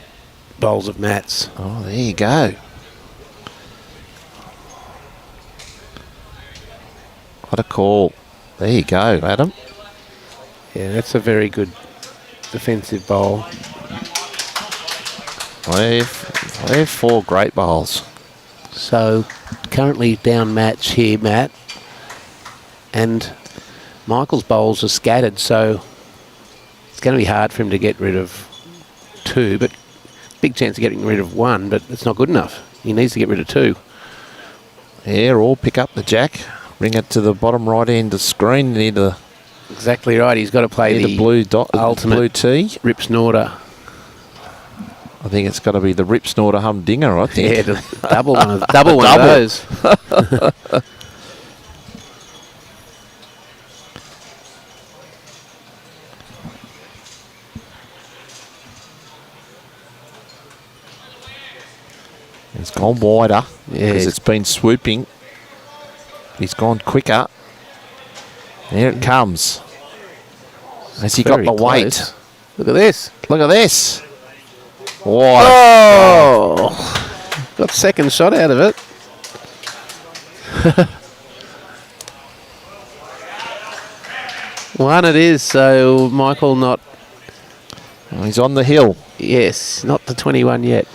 bowls of mats. Oh, there you go. What a call. There you go, Adam. Yeah, that's a very good defensive bowl. We've 4 great bowls. So, currently down match here, Matt. And Michael's bowls are scattered, so it's going to be hard for him to get rid of 2, but big chance of getting rid of 1, but it's not good enough. He needs to get rid of 2. Yeah, or pick up the jack, bring it to the bottom right end of the screen near the... Exactly right. He's got to play the blue dot, ultimate blue tee. Rip Snorter. I think it's got to be the Rip Snorter Humdinger, I think. Yeah, double one of those. He's gone wider because Yeah, it's been swooping. He's gone quicker. There it comes. Has he got the weight? Close. Look at this. Look at this. What? Oh! Got second shot out of it. One it is, so Michael not... He's on the hill. Yes, not the 21 yet.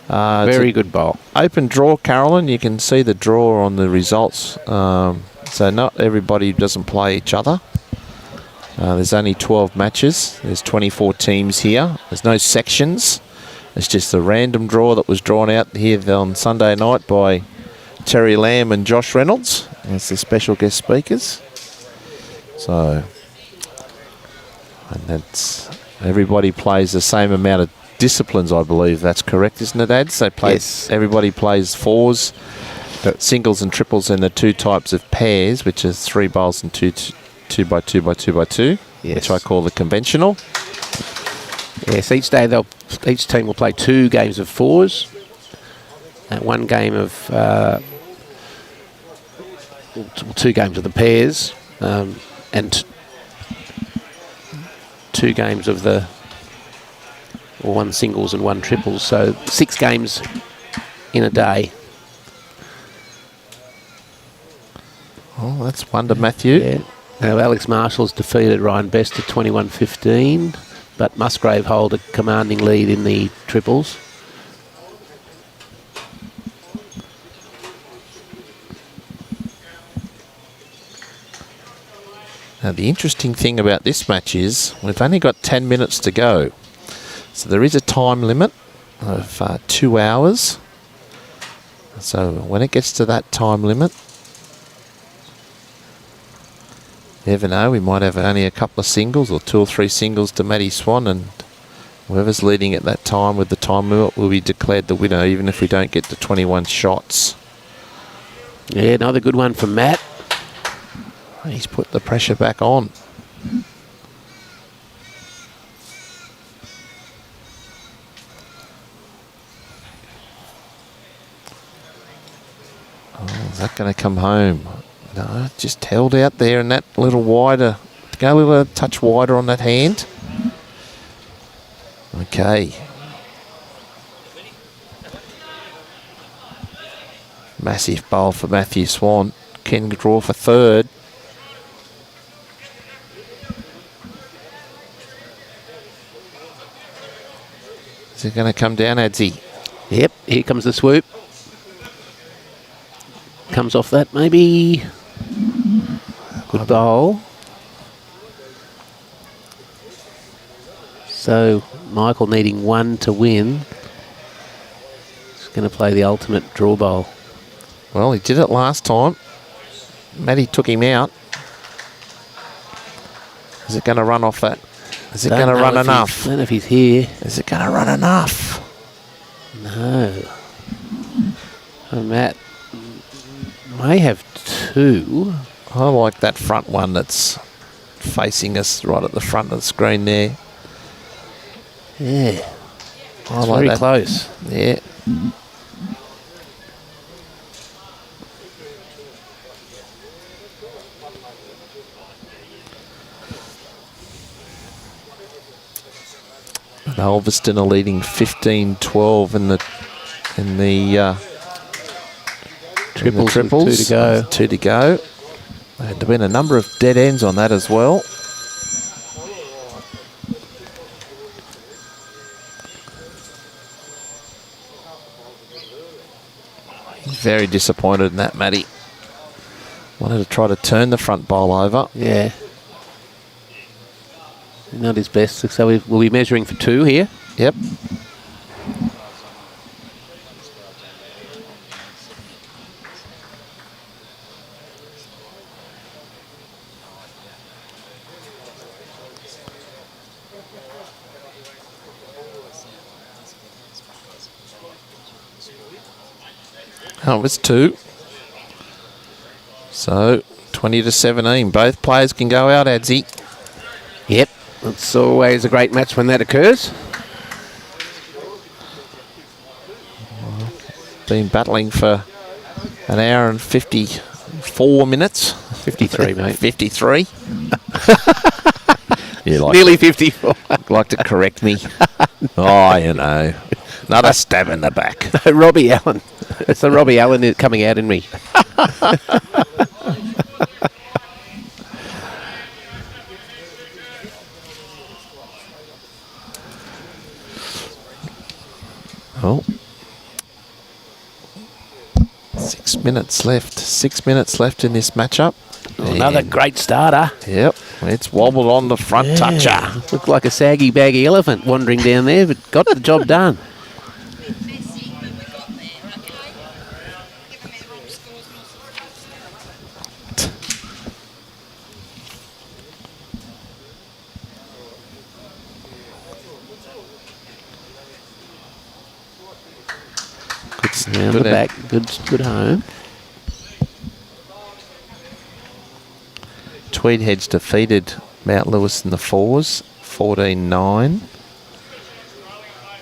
Very good bowl. Open draw, Carolyn. You can see the draw on the results. So not everybody doesn't play each other. There's only 12 matches. There's 24 teams here. There's no sections. It's just a random draw that was drawn out here on Sunday night by Terry Lamb and Josh Reynolds as the special guest speakers. So, and that's everybody plays the same amount of disciplines, I believe. That's correct, isn't it, Ads? They play. Yes. Everybody plays 4s, singles and triples, and the 2 types of pairs, which is 3 bowls and 2 by 2 by 2 by 2, which I call the conventional. Yes, each team will play 2 games of 4s, and 1 game of 2 games of the pairs, and 2 games of the 1 singles and 1 triples. So 6 games in a day. Oh, that's Wonder Matthew. Yeah. Now Alex Marshall's defeated Ryan Best at 21-15, but Musgrave hold a commanding lead in the triples. Now the interesting thing about this match is we've only got 10 minutes to go. So there is a time limit of 2 hours. So when it gets to that time limit, you never know, we might have only a couple of singles or 2 or 3 singles to Matty Swan, and whoever's leading at that time with the time limit will be declared the winner, even if we don't get to 21 shots. Yeah, another good one from Matt. He's put the pressure back on. Oh, is that going to come home? No, just held out there and that little wider. Go a little touch wider on that hand. Okay. Massive bowl for Matthew Swan. Can draw for third. Is it going to come down, Adsy? Yep, here comes the swoop. Comes off that, maybe. Good bowl. So, Michael needing one to win. He's going to play the ultimate draw bowl. Well, he did it last time. Matty took him out. Is it going to run off that? Is it going to run enough? I don't know if he's here. Is it going to run enough? No. Oh, Matt may have two. I like that front one that's facing us right at the front of the screen there. Yeah. I It's like very that. close. Yeah. And Ulverstone are leading 15-12 in the Triples. triples. With two to go. Two to go. There'd been a number of dead ends on that as well. He's very disappointed in that, Matty. Wanted to try to turn the front bowl over. Yeah. Not his best. So we'll be measuring for two here. Yep. Oh, it was two. So, 20-17. Both players can go out, Adsy. Yep. It's always a great match when that occurs. Been battling for an hour and 54 minutes. 53, mate. 53. You like Nearly 54. like to correct me. Oh, you know. Another stab in the back. No, Robbie Allen. It's the Robbie Allen coming out in me. Oh. 6 minutes left. 6 minutes left in this matchup. Another great starter. Yep. It's wobbled on the front toucher. Looked like a saggy, baggy elephant wandering down there, but got the job done. Round the back, good home. Tweed Heads defeated Mount Lewis in the fours, 14-9.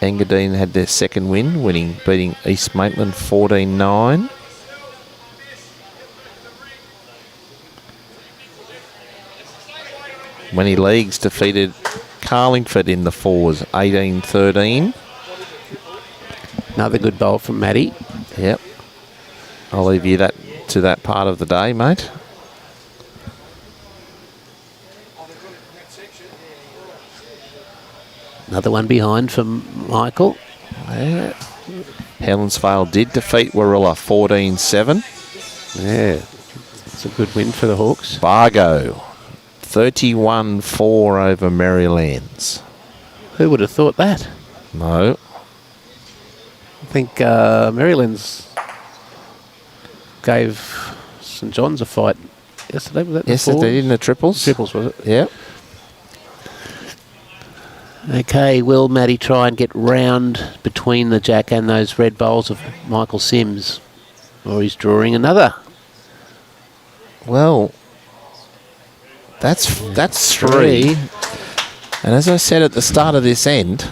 Engadine had their second win, beating East Maitland 14-9. Many Leagues defeated Carlingford in the fours, 18-13. Another good bowl from Matty. Yep. I'll leave you to that part of the day, mate. Another one behind from Michael. Yeah. Helensvale did defeat Warilla 14-7. Yeah, it's a good win for the Hawks. Bargo 31-4 over Marylands. Who would have thought that? No. I think Maryland's gave St John's a fight yesterday. Was that Yes, the they did in the triples. triples, was it? Yep. Okay, will Matty try and get round between the jack and those red bowls of Michael Sims? Or he's drawing another. Well, that's three. And as I said at the start of this end,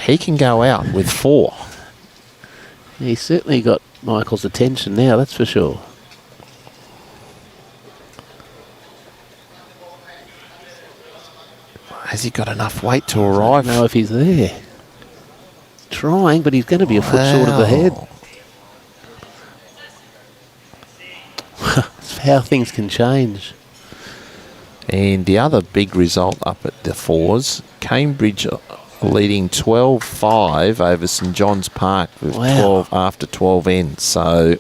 he can go out with four. He's certainly got Michael's attention now, that's for sure. Has he got enough weight to arrive? I don't know if he's there. Trying, but he's going to be a foot short of the head. how things can change. And the other big result up at the fours, Cambridge leading 12-5 over St John's Park with 12 after 12 ends. So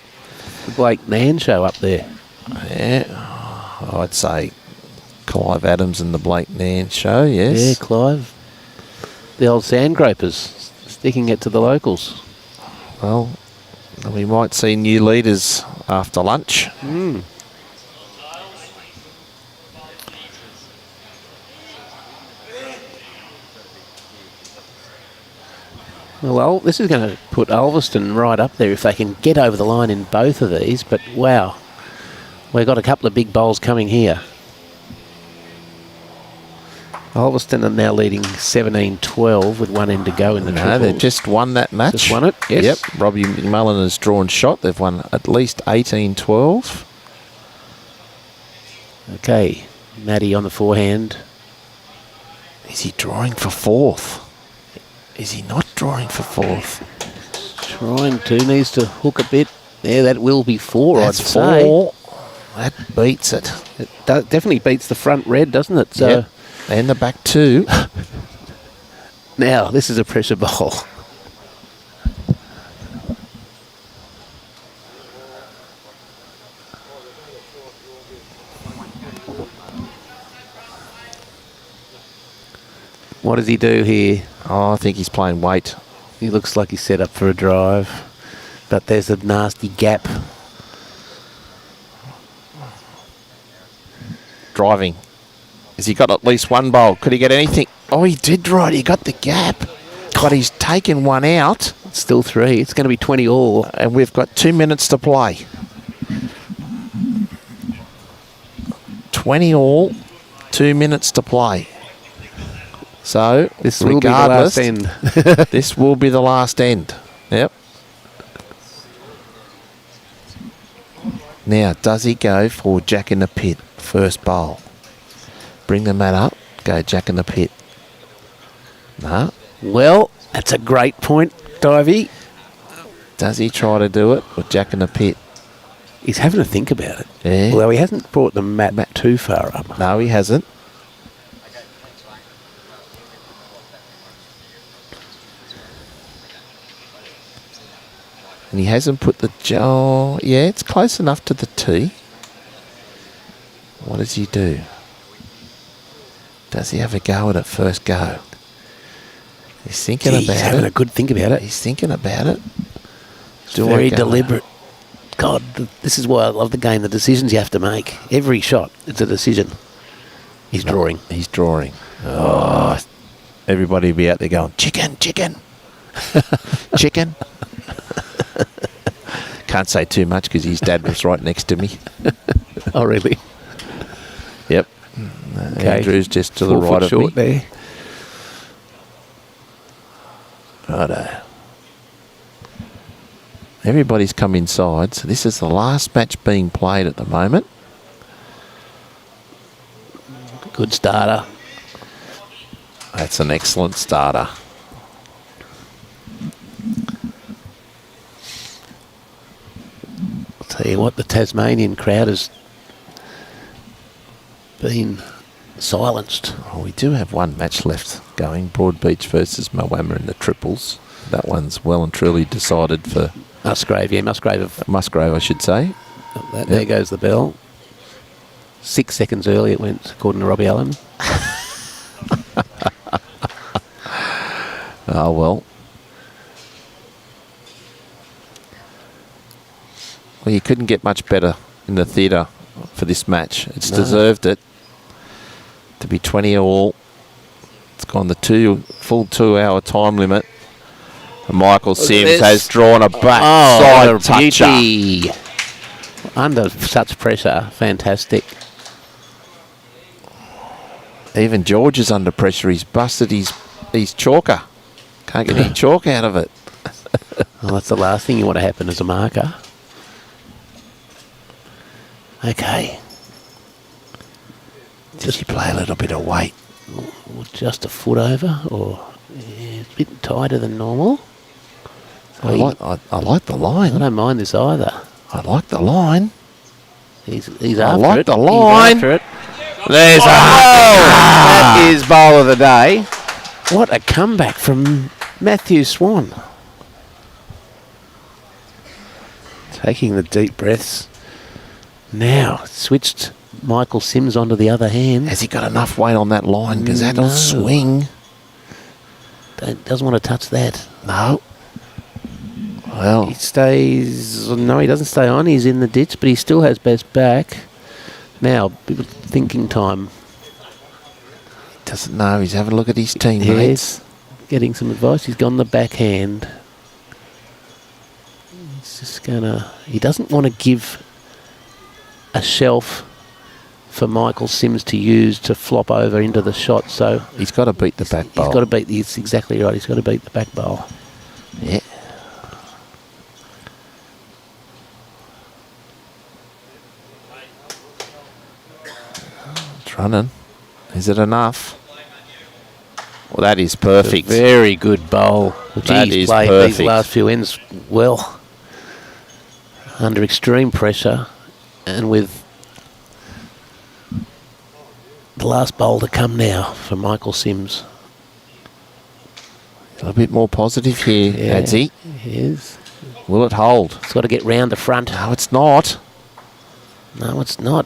The Blake Nan show up there. yeah, I'd say Clive Adams and the Blake Nan show, yes. Yeah, Clive. The old sand gropers sticking it to the locals. Well, we might see new leaders after lunch. Well, this is going to put Ulverstone right up there if they can get over the line in both of these. But wow, we've got a couple of big bowls coming here. Ulverstone are now leading 17-12 with one end to go in the No, triples. they've just won that match. Just won it, yes. Yep, Robbie McMullen has drawn shot. They've won at least 18-12. Okay, Matty on the forehand. Is he drawing for fourth? Is he not drawing for fourth? Trying to, needs to hook a bit. Yeah, that will be four, That's I'd say. four. That beats it. It definitely beats the front red, doesn't it? So Yep. And the back two. now, this is a pressure bowl. What does he do here? Oh, I think he's playing weight. He looks like he's set up for a drive. But there's a nasty gap. Driving. Has he got at least one bowl? Could he get anything? Oh, he did right. He got the gap. But he's taken one out. It's still three. It's going to be 20 all. And we've got 2 minutes to play. 20 all. 2 minutes to play. So, This will be the last end. this will be the last end. Yep. Now, does he go for Jack in the Pit? First bowl. Bring the mat up. Go Jack in the Pit. No. Well, that's a great point, Divey. Does he try to do it with Jack in the Pit? He's having to think about it. Yeah. Although he hasn't brought the mat too far up. No, he hasn't. And he hasn't put the jaw. Yeah, it's close enough to the tee. What does he do? Does he have a go at it first go? He's thinking He's about having it. a good think about it. He's thinking about it. It's very deliberate. God, this is why I love the game. The decisions you have to make. Every shot, it's a decision. He's drawing. He's drawing. Oh, everybody will be out there going, chicken, chicken, chicken. Can't say too much because his dad was right next to me. Oh, really? Yep. Okay. Andrew's just to the 4 right foot of short me. there. Righto. Everybody's come inside, so this is the last match being played at the moment. Good starter. That's an excellent starter. I'll tell you what, the Tasmanian crowd has been silenced. Oh, we do have one match left going. Broadbeach versus Moama in the triples. That one's well and truly decided for Musgrave, yeah, Musgrave. Musgrave, I should say. There goes the bell. 6 seconds early it went, according to Robbie Allen. Oh, well. Well, you couldn't get much better in the theatre for this match. It's deserved it to be 20 all. It's gone the full 2 hour time limit. And Michael Sims has drawn a backside toucher. Beauty. Under such pressure, fantastic. Even George is under pressure. He's busted his chalker. Can't get any chalk out of it. Well, that's the last thing you want to happen as a marker. Okay. Just you play a little bit of weight. Just a foot over, or yeah, it's a bit tighter than normal. So I like the line. I don't mind this either. I like the line. He's I after like it. the line. He's after it. There's That is bowl of the day. What a comeback from Matthew Swan. Taking the deep breaths. Now switched Michael Sims onto the other hand. Has he got enough weight on that line? Because that'll No. swing. Doesn't want to touch that. No. Well, He stays. No, he doesn't stay on. He's in the ditch, but he still has best back. Now, thinking time. doesn't know. He's having a look at his teammates. Yes, getting some advice. He's gone the backhand. He's just gonna. He doesn't want to give a shelf for Michael Sims to use to flop over into the shot. So He's got to beat the back bowl. he's got to beat. He's exactly right. He's got to beat the back bowl. Yeah. It's running. Is it enough? Well, that is perfect. Very good bowl. That He's is played perfect. these last few ends well. Under extreme pressure and with the last bowl to come now for Michael Sims. A bit more positive here, Adzi. He is. Will it hold? It's got to get round the front. No, it's not. No, it's not.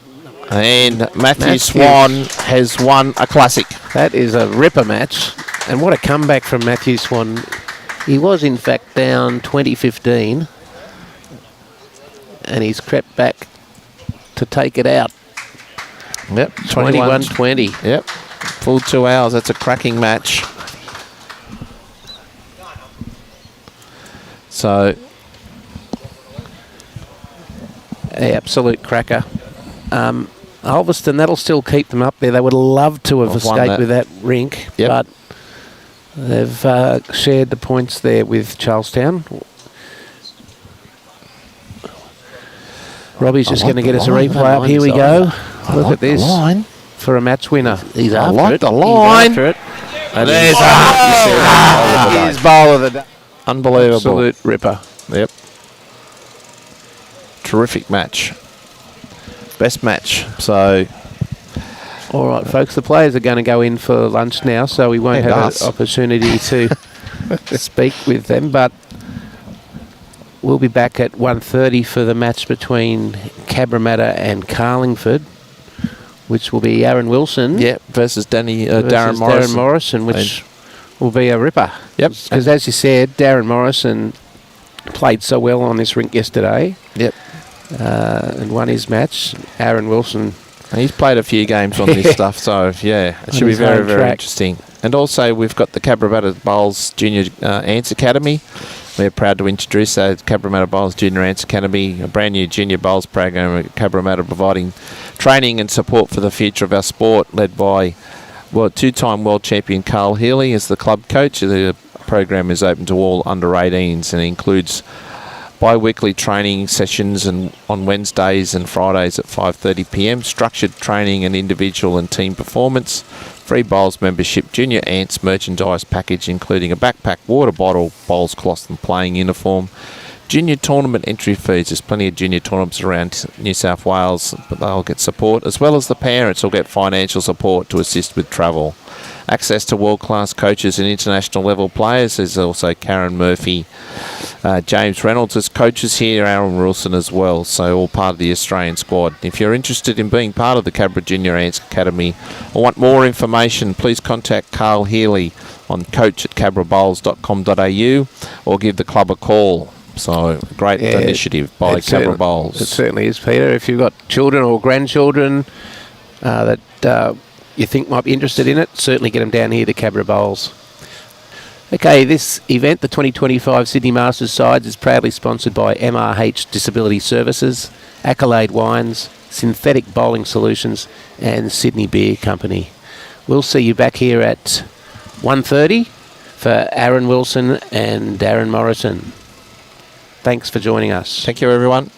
And Matthew Matthew. Swan has won a classic. That is a ripper match. And what a comeback from Matthew Swan. He was, in fact, down 2015. And he's crept back to take it out. Yep, 21-20. Yep, full 2 hours. That's a cracking match. So, Absolute cracker. Ulverstone, that'll still keep them up there. They would love to have I've won escaped that. with that rink, Yep. but they've shared the points there with Charlestown. Robbie's just going to get us a replay up. Here we go. Look at this line. for a match winner. He's I after like it. the He's line. after it. And There's he's bowl of the day. Unbelievable. Absolute ripper. Yep. Terrific match. Best match. So, All right, folks, the players are going to go in for lunch now, so we won't And have us. an opportunity to speak with them, but we'll be back at 1:30 for the match between Cabramatta and Carlingford, which will be Aaron Wilson yeah, versus versus Darren Morrison. which will be a ripper. Yep. Because as you said, Darren Morrison played so well on this rink yesterday Yep. and won his match. Aaron Wilson. He's played a few games on this stuff, so yeah, it On should be his very, home very track. interesting. And also, we've got the Cabramatta Bowls Junior Ants Academy. We're proud to introduce Cabramatta Bowls Junior Ants Academy, a brand new junior bowls program at Cabramatta, providing training and support for the future of our sport, led by two-time world champion Carl Healy as the club coach. The program is open to all under-18s and includes bi-weekly training sessions and on Wednesdays and Fridays at 5:30 p.m, structured training and individual and team performance, free bowls membership, junior Ants merchandise package including a backpack, water bottle, bowls, cloth and playing uniform, junior tournament entry fees. There's plenty of junior tournaments around New South Wales, but they'll get support, as well as the parents will get financial support to assist with travel. Access to world-class coaches and international level players. There's also Karen Murphy, James Reynolds as coaches here, Aaron Wilson as well, so all part of the Australian squad. If you're interested in being part of the Cabra Junior Ants Academy or want more information, please contact Carl Healy on coach@cabrabowls.com.au or give the club a call. So, great initiative by Cabra Bowls. It certainly is, Peter. If you've got children or grandchildren that you think might be interested in it, certainly get them down here to Cabra Bowls. Okay, this event, the 2025 Sydney Masters Sides, is proudly sponsored by MRH Disability Services, Accolade Wines, Synthetic Bowling Solutions and Sydney Beer Company. We'll see you back here at 1:30 for Aaron Wilson and Darren Morrison. Thanks for joining us. Thank you, everyone.